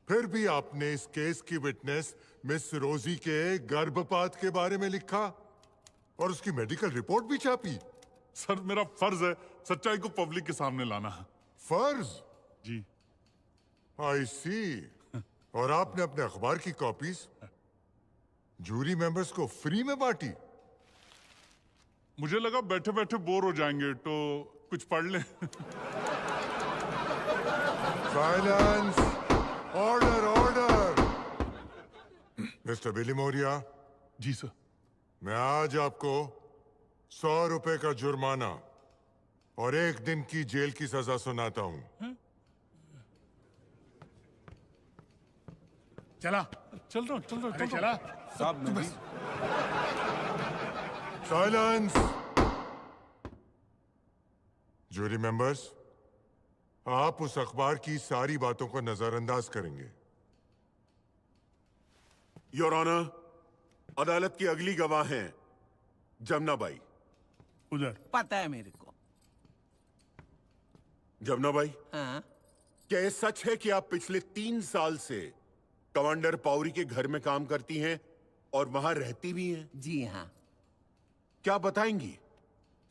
फिर भी आपने इस केस की विटनेस मिस रोजी के गर्भपात के बारे में लिखा और उसकी मेडिकल रिपोर्ट भी छापी। सर मेरा फर्ज है सच्चाई को पब्लिक के सामने लाना। फर्ज? जी। आई सी। और आपने अपने अखबार की कॉपीज जूरी मेंबर्स को फ्री में बांटी? मुझे लगा बैठे बैठे बोर हो जाएंगे तो कुछ पढ़ लें। Silence! Order order! Mister Bilimoria. जी सर। मैं आज आपको 100 रुपए का जुर्माना और 1 दिन की जेल की सजा सुनाता हूं। चला चल रहा अरे चला साहब मैं भी साइलेंस! जूरी मेंबर्स, आप उस अखबार की सारी बातों को नजरअंदाज करेंगे। योर ऑनर, अदालत की अगली गवाह हैं जमुना बाई। उधर पता है मेरे को। जमुना बाई, हाँ? क्या ये सच है कि आप पिछले 3 साल से कमांडर पावरी के घर में काम करती हैं और वहां रहती भी हैं? जी हाँ। क्या बताएंगी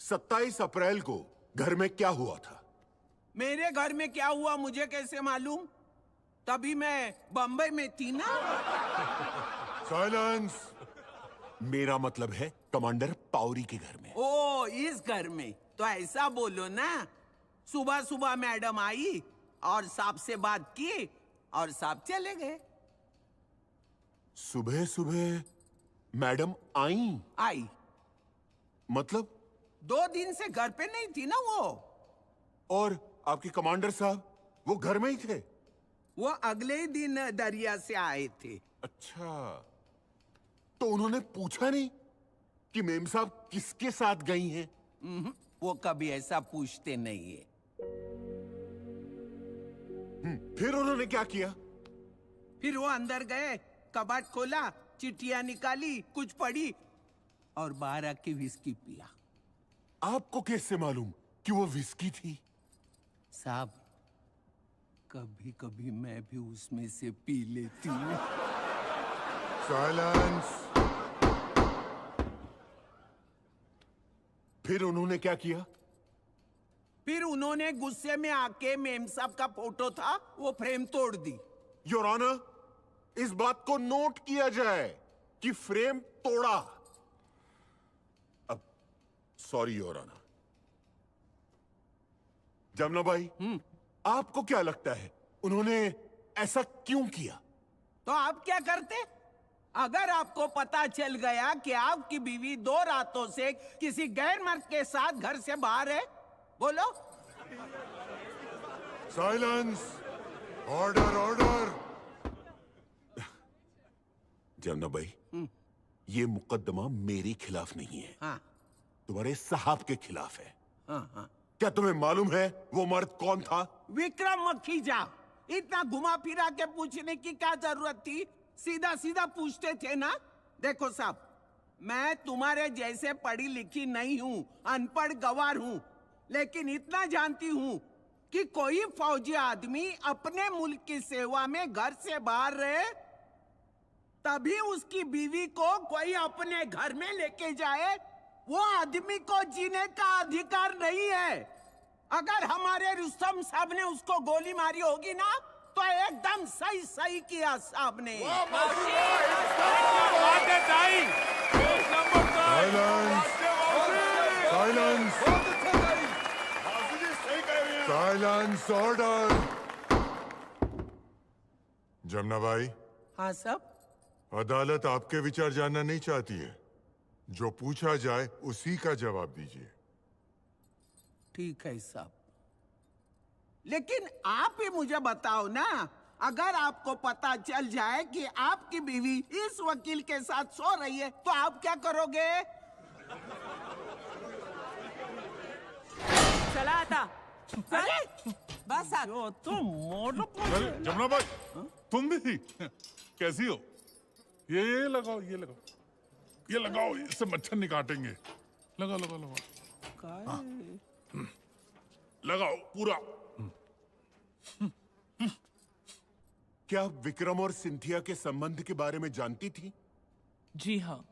27 अप्रैल को घर में क्या हुआ था? मेरे घर में क्या हुआ मुझे कैसे मालूम? तभी मैं बंबई में थी ना। साइलेंस! मेरा मतलब है कमांडर पावरी के घर में। ओ, इस घर में तो ऐसा बोलो ना। सुबह सुबह मैडम आई और साहब से बात की और साहब चले गए। सुबह सुबह मैडम आई? मतलब 2 दिन से घर पे नहीं थी ना वो। और आपके कमांडर साहब वो घर में ही थे? वो अगले ही दिन दरिया से आए थे। अच्छा, तो उन्होंने पूछा नहीं कि मेम साहब किसके साथ गई हैं? वो कभी ऐसा पूछते नहीं है। फिर उन्होंने क्या किया? फिर वो अंदर गए, कबाट खोला, चिट्ठियां निकाली, कुछ पढ़ी और बाहर आके विस्की पिया। आपको कैसे मालूम कि वो विस्की थी? साहब, कभी कभी मैं भी उसमें से पी लेती हूँ। साइलेंस! फिर उन्होंने क्या किया? फिर उन्होंने गुस्से में आके मेम साहब का फोटो था वो फ्रेम तोड़ दी। योर ऑनर, इस बात को नोट किया जाए कि फ्रेम तोड़ा। अब सॉरी योर ऑनर। जमुना भाई, आपको क्या लगता है उन्होंने ऐसा क्यों किया? तो आप क्या करते? अगर आपको पता चल गया कि आपकी बीवी 2 रातों से किसी गैर मर्द के साथ घर से बाहर है, बोलो। साइलेंस! Order order! जमुना भाई, ये मुकदमा मेरे खिलाफ नहीं है। हाँ। तुम्हारे साहब के खिलाफ है। हाँ हाँ। क्या तुम्हें मालूम है वो मर्द कौन था? विक्रम मखीजा। इतना घुमा फिरा के पूछने की क्या जरूरत थी? सीधा सीधा पूछते थे ना। देखो साहब, मैं तुम्हारे जैसे पढ़ी लिखी नहीं हूं, अनपढ़ गवार हूं, लेकिन इतना जानती हूं कि कोई फौजी आदमी अपने मुल्क की सेवा में घर से बाहर रहे तभी उसकी बीवी को कोई अपने घर में लेके जाए। वो आदमी को जीने का अधिकार नहीं है। अगर हमारे रुस्तम साहब ने उसको गोली मारी होगी ना तो एकदम सही सही किया साहब ने। साइलेंस! साइलेंस! ऑर्डर! जमुना भाई, हाँ साहब। अदालत आपके विचार जानना नहीं चाहती है। जो पूछा जाए उसी का जवाब दीजिए। ठीक है साहब, लेकिन आप ही मुझे बताओ ना, अगर आपको पता चल जाए कि आपकी बीवी इस वकील के साथ सो रही है तो आप क्या करोगे? चला आता। बस आ। अरे जमुना भाई, तुम भी कैसी हो? ये लगाओ, ये लगाओ। ये लगाओ, इससे मच्छर नहीं काटेंगे। लगा लगा लगा। हाँ। लगाओ पूरा। क्या आप विक्रम और सिंथिया के संबंध के बारे में जानती थी? जी हाँ,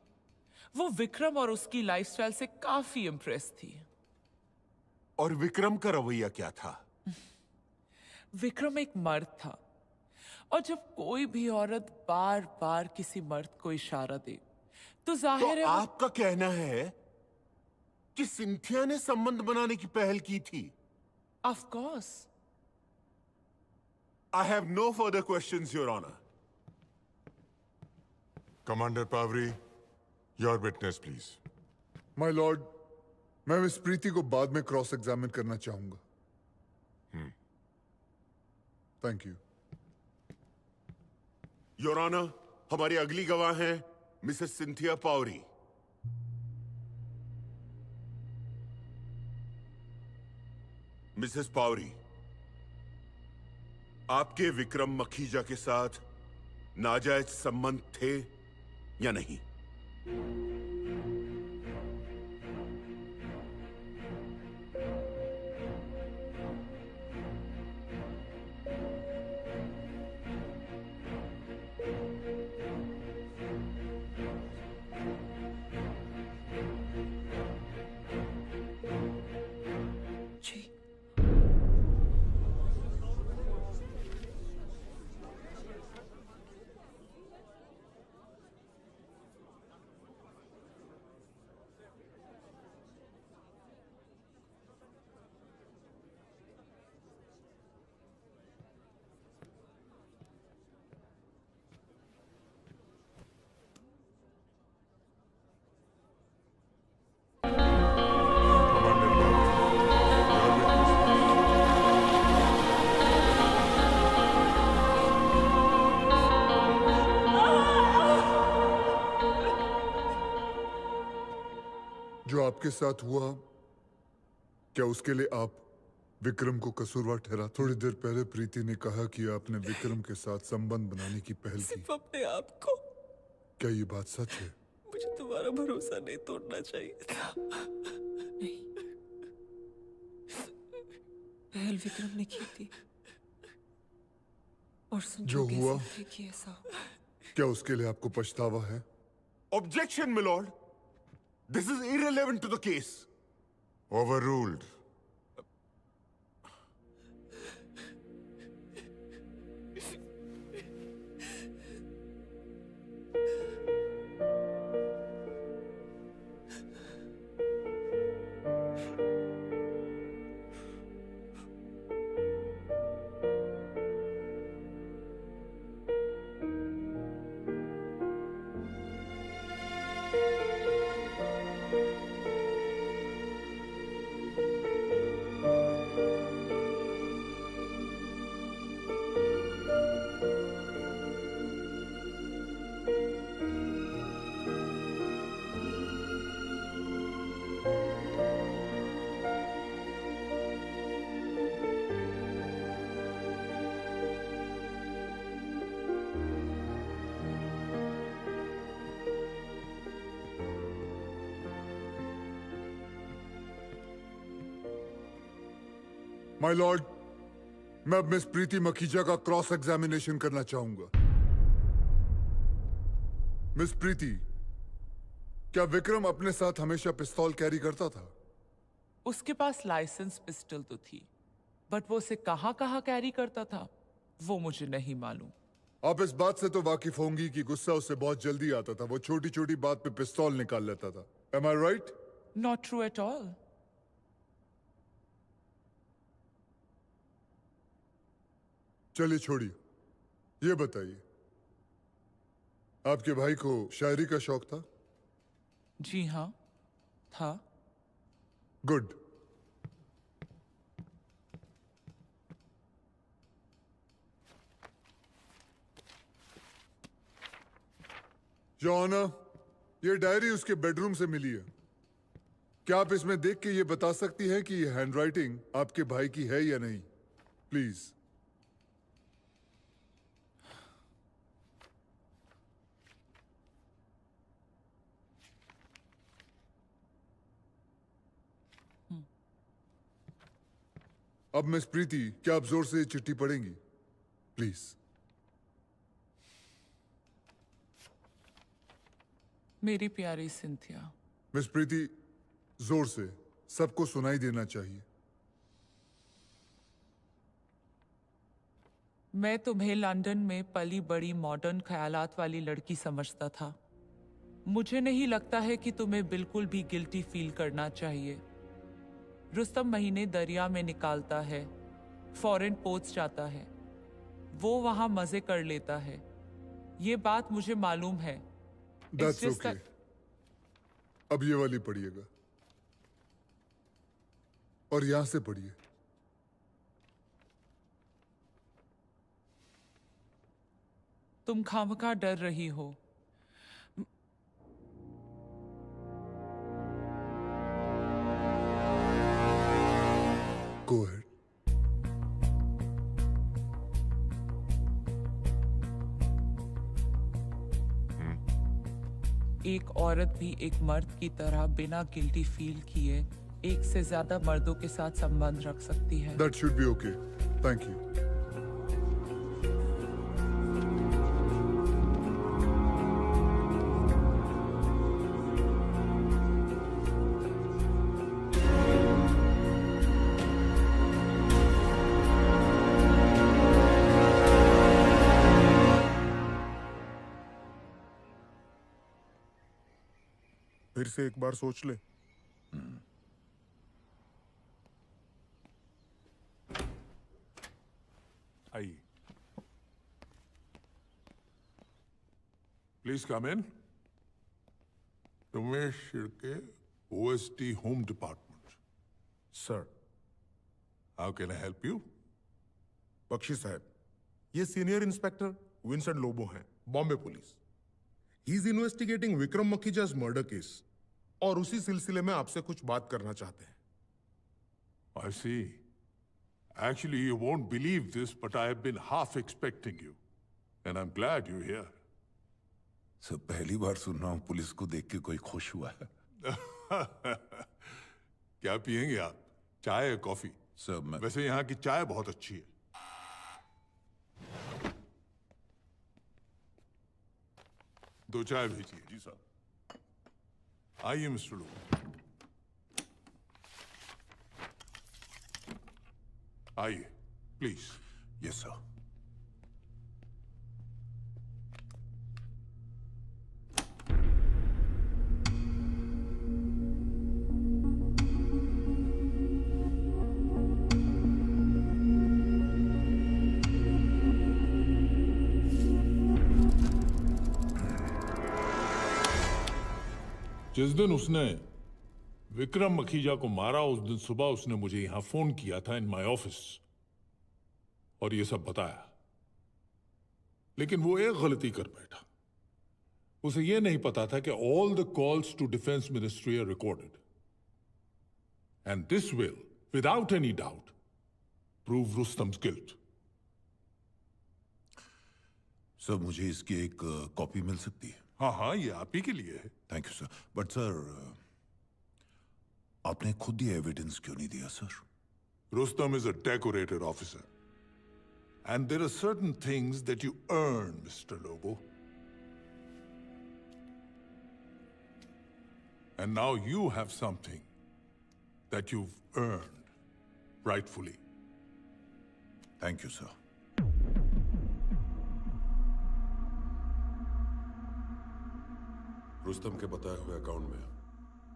वो विक्रम और उसकी लाइफस्टाइल से काफी इम्प्रेस थी। और विक्रम का रवैया क्या था? विक्रम एक मर्द था, और जब कोई भी औरत बार बार किसी मर्द को इशारा दे तो जाहिर है आपका कहना है कि सिंथिया ने संबंध बनाने की पहल की थी? Of course. I have no further questions, Your Honor. Commander Pavri, your witness, please. My lord, मैं मिस प्रीति को बाद में क्रॉस एग्जामिन करना चाहूंगा। Thank you. योर ऑनर, हमारी अगली गवाह हैं Mrs Cynthia Pavri. Mrs Pavri, आपके विक्रम मखीजा के साथ नाजायज संबंध थे या नहीं? जो आपके साथ हुआ, क्या उसके लिए आप विक्रम को कसूरवार ठहरा? थोड़ी देर पहले प्रीति ने कहा कि आपने विक्रम के साथ संबंध बनाने की पहल की। सिर्फ अपने आप को। क्या ये बात सच है? मुझे तुम्हारा भरोसा नहीं तोड़ना चाहिए था। नहीं, पहल विक्रम ने की थी, और जो हुआ, कि ऐसा हो। क्या उसके लिए आपको पछतावा है? Objection, my lord. This is irrelevant to the case. Overruled. My lord, मैं अब मिस प्रीति मखीजा का क्रॉस एग्जामिनेशन करना चाहूंगा। मिस प्रीति, क्या विक्रम अपने साथ हमेशा पिस्तौल कैरी करता था? उसके पास लाइसेंस पिस्टल तो थी, बट वो उसे कहां कहां कैरी करता था वो मुझे नहीं मालूम। आप इस बात से तो वाकिफ होंगी कि गुस्सा उससे बहुत जल्दी आता था। वो छोटी छोटी बात पे पिस्तौल निकाल लेता था। Am I right? Not true at all. चलिए छोड़िए, ये बताइए, आपके भाई को शायरी का शौक था? जी हाँ, था। गुड। योर ऑनर, ये डायरी उसके बेडरूम से मिली है। क्या आप इसमें देख के ये बता सकती हैं कि ये हैंडराइटिंग आपके भाई की है या नहीं? प्लीज। अब मिस प्रीति, क्या आप जोर से चिट्ठी पढ़ेंगी प्लीज? मेरी प्यारी सिंथिया। मिस प्रीति, जोर से, सबको सुनाई देना चाहिए। मैं तुम्हें लंदन में पली बड़ी मॉडर्न ख्यालात वाली लड़की समझता था। मुझे नहीं लगता है कि तुम्हें बिल्कुल भी गिल्टी फील करना चाहिए। रुस्तम महीने दरिया में निकालता है, फॉरेन पोस्ट जाता है, वो वहां मजे कर लेता है। ये बात मुझे मालूम है। That's okay. अब ये वाली पढ़िएगा और यहां से पढ़िए। तुम खामखा डर रही हो। Go ahead. एक औरत भी एक मर्द की तरह बिना गिल्टी फील किए एक से ज्यादा मर्दों के साथ संबंध रख सकती है। That should be okay. Thank you. फिर से एक बार सोच ले। आइए, please come in. Ramesh Shirke, OST home department. Sir, how can I help you? Bakshi साहब, ये सीनियर इंस्पेक्टर विंसेंट लोबो हैं, Bombay police. He is investigating Vikram Makhija's murder case और उसी सिलसिले में आपसे कुछ बात करना चाहते हैं। I see. Actually, you won't believe this, but I have been half expecting you. And I'm glad you're here. Sir, पहली बार सुन रहा हूं पुलिस को देख के कोई खुश हुआ है। क्या पिएंगे आप? चाय या कॉफी? सर, मैं... वैसे यहाँ की चाय बहुत अच्छी है। दो चाय भेजिए। जी सर। आइए मिस्टर लो। आइए, प्लीज। Yes sir. जिस दिन उसने विक्रम मखीजा को मारा, उस दिन सुबह उसने मुझे यहां फोन किया था इन माय ऑफिस और ये सब बताया। लेकिन वो एक गलती कर बैठा। उसे यह नहीं पता था कि all the calls to defence ministry are recorded and this will without any doubt prove Rustam's guilt. Sir, मुझे इसकी एक कॉपी मिल सकती है? हाँ हाँ, ये आप ही के लिए है। Thank you sir. But sir, आपने खुद ये एविडेंस क्यों नहीं दिया sir? Rustam is a decorated officer. And there are certain things that you earn, Mr. Lobo. And now you have something that you've earned rightfully. Thank you, sir. Rustam के बताए हुए account में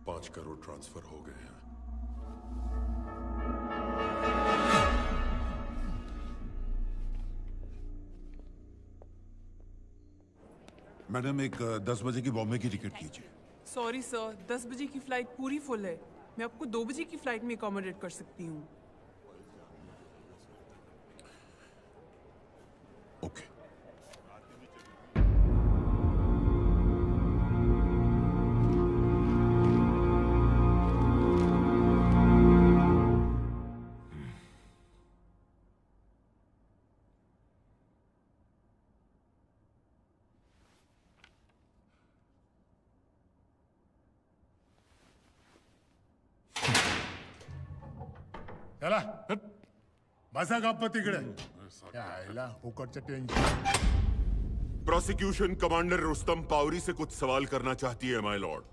5 करोड़ ट्रांसफर हो गए हैं। मैडम, एक 10 बजे की बॉम्बे की टिकट कीजिए। सॉरी सर, 10 बजे की फ्लाइट पूरी फुल है। मैं आपको 2 बजे की फ्लाइट में अकोमोडेट कर सकती हूँ। ओके। चला। बसा गप्प तिकडे यायला फुकटचं tension. Prosecution commander Rustom Pavri से कुछ सवाल करना चाहती है माय लॉर्ड.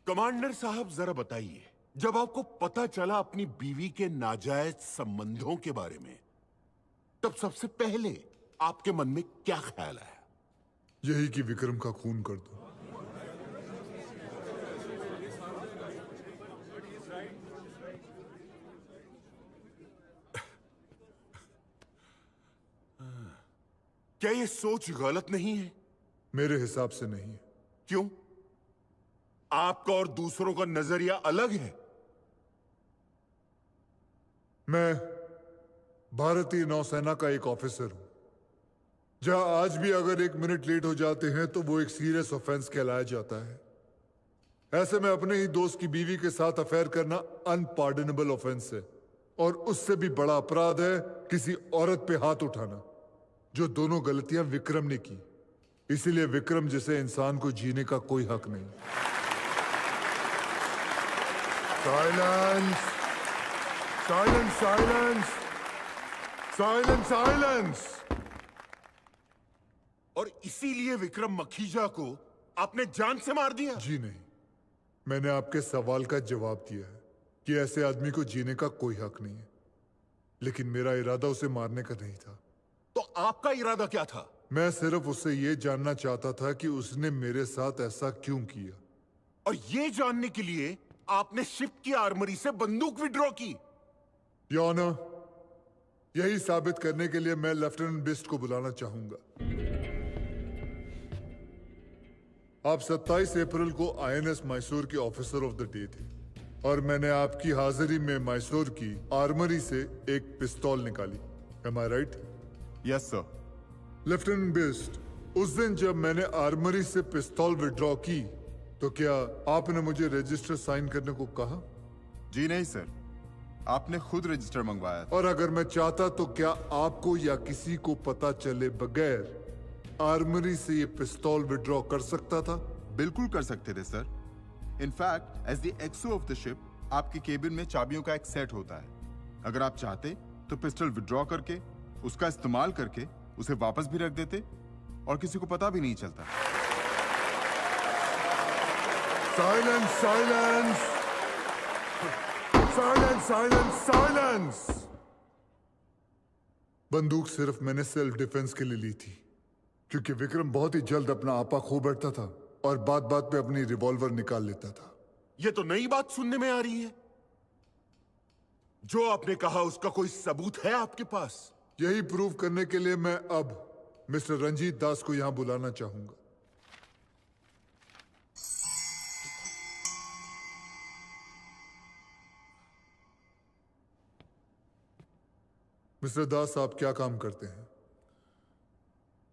कमांडर साहब जरा बताइए, जब आपको पता चला अपनी बीवी के नाजायज संबंधों के बारे में, तब सबसे पहले आपके मन में क्या ख्याल आया? यही कि विक्रम का खून कर दो. क्या ये सोच गलत नहीं है? मेरे हिसाब से नहीं है. क्यों? आपका और दूसरों का नजरिया अलग है. मैं भारतीय नौसेना का एक ऑफिसर हूं, जहां आज भी अगर 1 मिनट लेट हो जाते हैं तो वो एक सीरियस ऑफेंस कहलाया जाता है. ऐसे में अपने ही दोस्त की बीवी के साथ अफेयर करना अनपार्डनेबल ऑफेंस है, और उससे भी बड़ा अपराध है किसी औरत पे हाथ उठाना, जो दोनों गलतियां विक्रम ने की. इसीलिए विक्रम जैसे इंसान को जीने का कोई हक नहीं. Silence, silence, silence, silence, silence. और इसीलिए विक्रम मखीजा को आपने जान से मार दिया? जी नहीं, मैंने आपके सवाल का जवाब दिया है कि ऐसे आदमी को जीने का कोई हक नहीं है, लेकिन मेरा इरादा उसे मारने का नहीं था. तो आपका इरादा क्या था? मैं सिर्फ उससे यह जानना चाहता था कि उसने मेरे साथ ऐसा क्यों किया. और ये जानने के लिए आपने शिप की आर्मरी से बंदूक विड्रॉ की? योर ऑनर, यही साबित करने के लिए मैं लेफ्टिनेंट बिस्ट को बुलाना चाहूंगा. आप 27 अप्रैल को आईएनएस मैसूर के ऑफिसर ऑफ द डे थे, और मैंने आपकी हाजिरी में मैसूर की आर्मरी से एक पिस्तौल निकाली. Am I right? Yes sir. Lieutenant Bisht, उस दिन जब मैंने आर्मरी से पिस्तौल विड्रॉ की, तो क्या आपने मुझे रजिस्टर साइन करने को कहा? जी नहीं सर, आपने खुद रजिस्टर मंगवाया था. और अगर मैं चाहता तो क्या आपको या किसी को पता चले बगैर आर्मरी से ये पिस्तौल विड्रॉ कर सकता था? बिल्कुल कर सकते थे sir. In fact as the XO of the ship, आपके केबिन में चाबियों का एक सेट होता है. अगर आप चाहते तो पिस्टल विड्रॉ करके, उसका इस्तेमाल करके उसे वापस भी रख देते और किसी को पता भी नहीं चलता. Silence, silence, silence, silence, silence. बंदूक सिर्फ मैंने सेल्फ डिफेंस के लिए ली थी, क्योंकि विक्रम बहुत ही जल्द अपना आपा खो बैठता था और बात बात पे अपनी रिवॉल्वर निकाल लेता था. यह तो नई बात सुनने में आ रही है. जो आपने कहा उसका कोई सबूत है आपके पास? यही प्रूव करने के लिए मैं अब मिस्टर रंजीत दास को यहां बुलाना चाहूंगा. मिस्टर दास, आप क्या काम करते हैं?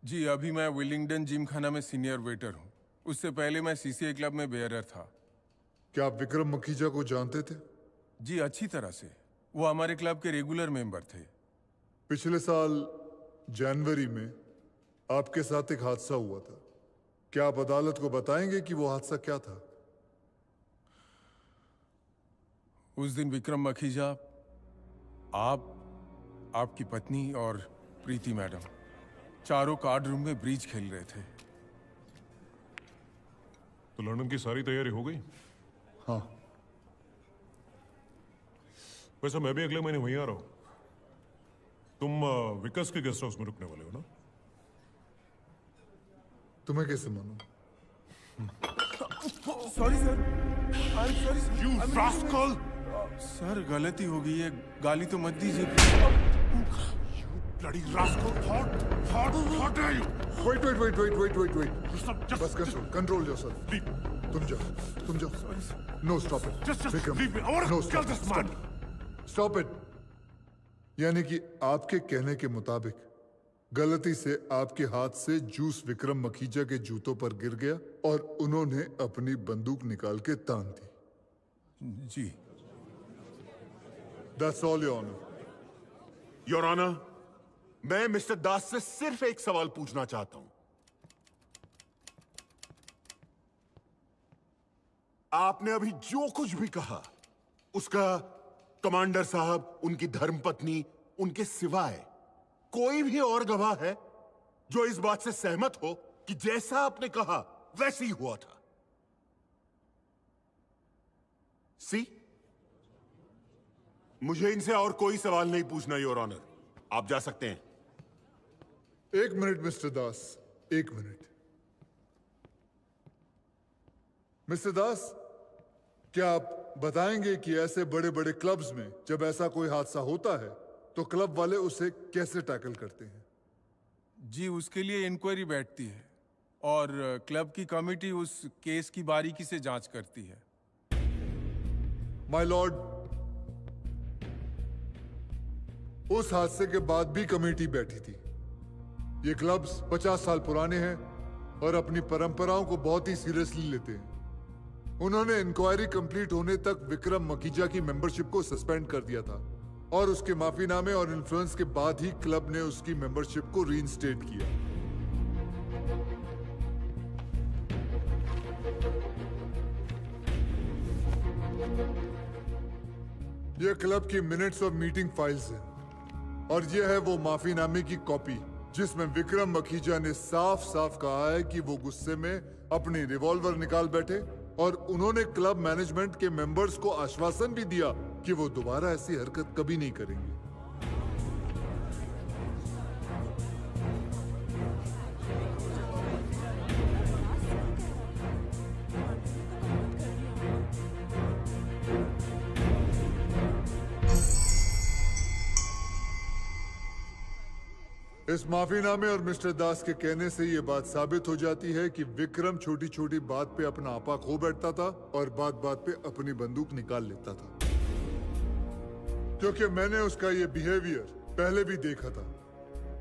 जी, अभी मैं विलिंगडन जिमखाना में सीनियर वेटर हूँ. उससे पहले मैं सीसीए क्लब में बेयरर था. क्या आप विक्रम मखीजा को जानते थे? जी, अच्छी तरह से. वो हमारे क्लब के रेगुलर मेंबर थे. पिछले साल जनवरी में आपके साथ एक हादसा हुआ था. क्या आप अदालत को बताएंगे कि वो हादसा क्या था? उस दिन विक्रम मखीजा, आप, आपकी पत्नी और प्रीति मैडम चारों कार्ड रूम में ब्रीज खेल रहे थे. तो लंदन की सारी तैयारी हो गई? हाँ. वैसे मैं भी अगले महीने वहीं आ रहा हूं. तुम विकास के गेस्ट हाउस में रुकने वाले हो ना? तुम्हें कैसे मालूम? Sorry sir, I am sorry sir. You rascal! Sir, गलती हो गई है. गाली तो मत दीजिए. Bloody rascal! What are you? Wait. बस control yourself. तुम जाओ. No, stop it. Just Vikram, leave me. I want no, to kill stop, this man. Stop it. यानी कि आपके कहने के मुताबिक गलती से आपके हाथ से जूस विक्रम मखीजा के जूतों पर गिर गया और उन्होंने अपनी बंदूक निकाल के तान दी. जी. That's all, Your Honor. Your Honor, मैं मिस्टर दास से सिर्फ एक सवाल पूछना चाहता हूं. आपने अभी जो कुछ भी कहा, उसका कमांडर साहब, उनकी धर्मपत्नी, उनके सिवाय कोई भी और गवाह है जो इस बात से सहमत हो कि जैसा आपने कहा वैसे ही हुआ था? सी, मुझे इनसे और कोई सवाल नहीं पूछना, योर ऑनर। आप जा सकते हैं। एक मिनट मिस्टर दास, एक मिनट। मिस्टर दास, क्या आप बताएंगे कि ऐसे बड़े बड़े क्लब्स में जब ऐसा कोई हादसा होता है तो क्लब वाले उसे कैसे टैकल करते हैं? जी, उसके लिए इंक्वायरी बैठती है और क्लब की कमेटी उस केस की बारीकी से जांच करती है। माय लॉर्ड, उस हादसे के बाद भी कमेटी बैठी थी। ये क्लब्स 50 साल पुराने हैं और अपनी परंपराओं को बहुत ही सीरियसली लेते हैं। उन्होंने इंक्वायरी कंप्लीट होने तक विक्रम मखीजा की मेंबरशिप को सस्पेंड कर दिया था और उसके माफीनामे और इन्फ्लुएंस के बाद ही क्लब ने उसकी मेंबरशिप को रीइंस्टेट किया। यह क्लब की मिनट्स और मीटिंग फाइल्स हैं और यह है वो माफीनामे की कॉपी जिसमें विक्रम मखीजा ने साफ साफ कहा है कि वो गुस्से में अपनी रिवॉल्वर निकाल बैठे और उन्होंने क्लब मैनेजमेंट के मेंबर्स को आश्वासन भी दिया कि वो दोबारा ऐसी हरकत कभी नहीं करेंगे। इस माफीनामे और मिस्टर दास के कहने से यह बात साबित हो जाती है कि विक्रम छोटी छोटी बात पे अपना आपा खो बैठता था और बात बात पे अपनी बंदूक निकाल लेता था। क्योंकि मैंने उसका ये बिहेवियर पहले भी देखा था,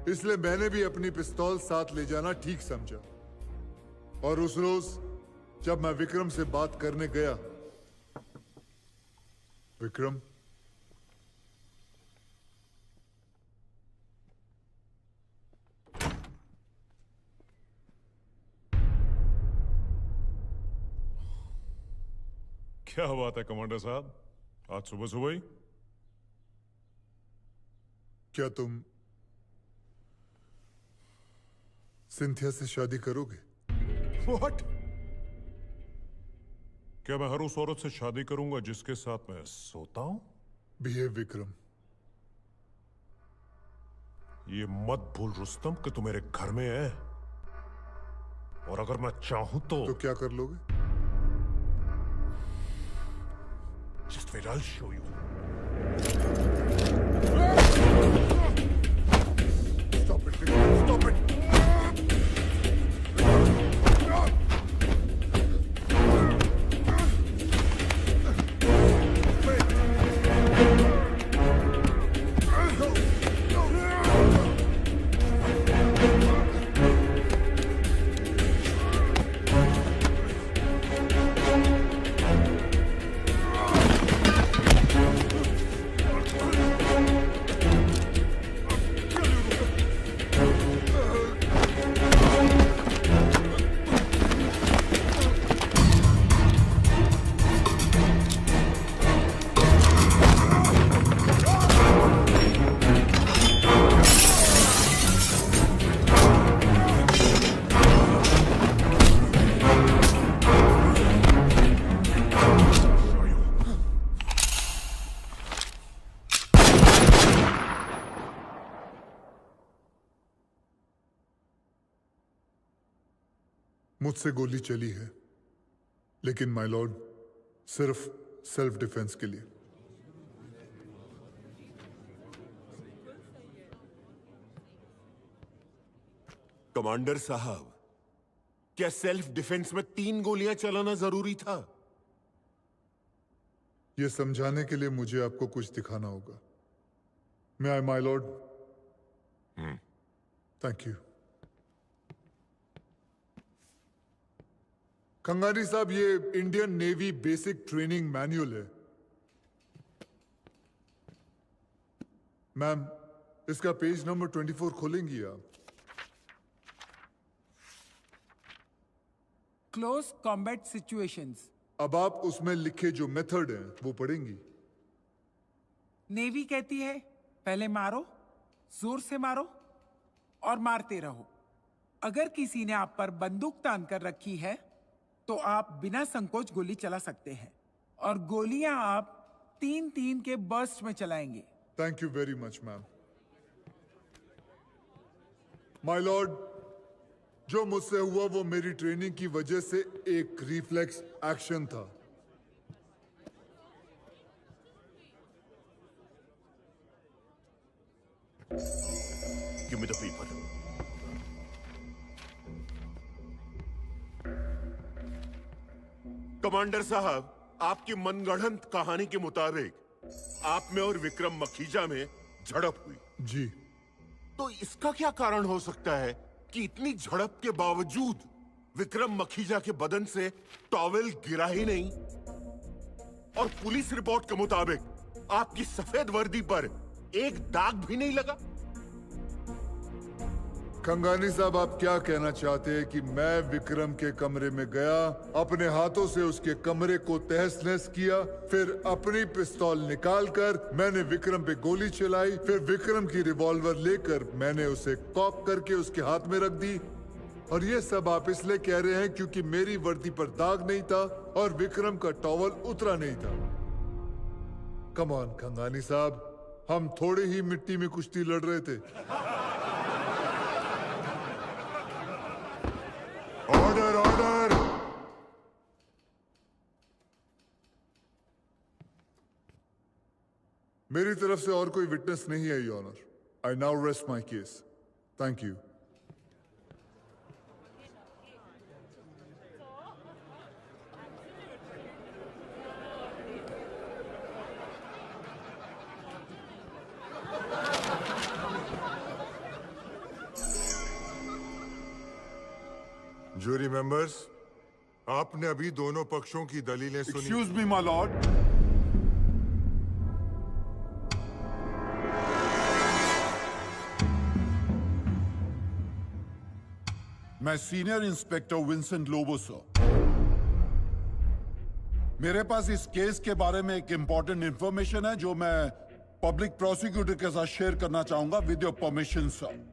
इसलिए मैंने भी अपनी पिस्तौल साथ ले जाना ठीक समझा। और उस रोज जब मैं विक्रम से बात करने गया, विक्रम, क्या बात है कमांडर साहब, आज सुबह सुबह ही? क्या तुम सिंथिया से शादी करोगे? What? क्या मैं हर उस औरत से शादी करूंगा जिसके साथ मैं सोता हूं? बिहेव विक्रम। ये मत भूल रुस्तम कि तू मेरे घर में है और अगर मैं चाहूं तो क्या कर लोगे? Just wait, I'll show you. Stop it, Vic. Stop it. मुझसे गोली चली है, लेकिन माय लॉर्ड सिर्फ सेल्फ डिफेंस के लिए। कमांडर साहब, क्या सेल्फ डिफेंस में 3 गोलियां चलाना जरूरी था? यह समझाने के लिए मुझे आपको कुछ दिखाना होगा। May I my lord? Thank you. Khangani साहब, ये Indian navy basic training manual है। मैम, इसका पेज नंबर 24 खोलेंगी आप? Close combat situations. अब आप उसमें लिखे जो मेथड हैं वो पढ़ेंगी। नेवी कहती है पहले मारो, जोर से मारो और मारते रहो। अगर किसी ने आप पर बंदूक तान कर रखी है तो आप बिना संकोच गोली चला सकते हैं और गोलियां आप 3-3 के बर्स्ट में चलाएंगे। Thank you very much ma'am. My Lord, जो मुझसे हुआ वो मेरी ट्रेनिंग की वजह से एक रिफ्लेक्स एक्शन था। Give me the paper. Commander साहब, आपकी मनगढ़ंत कहानी के मुताबिक आप में और विक्रम मखीजा में झड़प हुई। जी। तो इसका क्या कारण हो सकता है कि इतनी झड़प के बावजूद विक्रम मखीजा के बदन से टॉवेल गिरा ही नहीं? और पुलिस रिपोर्ट के मुताबिक आपकी सफेद वर्दी पर एक दाग भी नहीं लगा। खंगानी साहब, आप क्या कहना चाहते हैं कि मैं विक्रम के कमरे में गया, अपने हाथों से उसके कमरे को तहस नहस किया, फिर अपनी पिस्तौल निकालकर मैंने विक्रम पे गोली चलाई, फिर विक्रम की रिवॉल्वर लेकर मैंने उसे कॉक करके उसके हाथ में रख दी, और ये सब आप इसलिए कह रहे हैं क्योंकि मेरी वर्दी पर दाग नहीं था और विक्रम का टॉवल उतरा नहीं था? कम ऑन खंगानी साहब, हम थोड़ी ही मिट्टी में कुश्ती लड़ रहे थे। Order order. मेरी तरफ से और कोई विटनेस नहीं है, your honour. I now rest my case. Thank you. Jury members, आपने अभी दोनों पक्षों की दलीलें सुनी। Excuse me my lord. मैं सीनियर इंस्पेक्टर विंसेंट लोबोसो। मेरे पास इस केस के बारे में एक इंपॉर्टेंट इंफॉर्मेशन है जो मैं पब्लिक प्रोसिक्यूटर के साथ शेयर करना चाहूंगा विद योर परमिशन सर।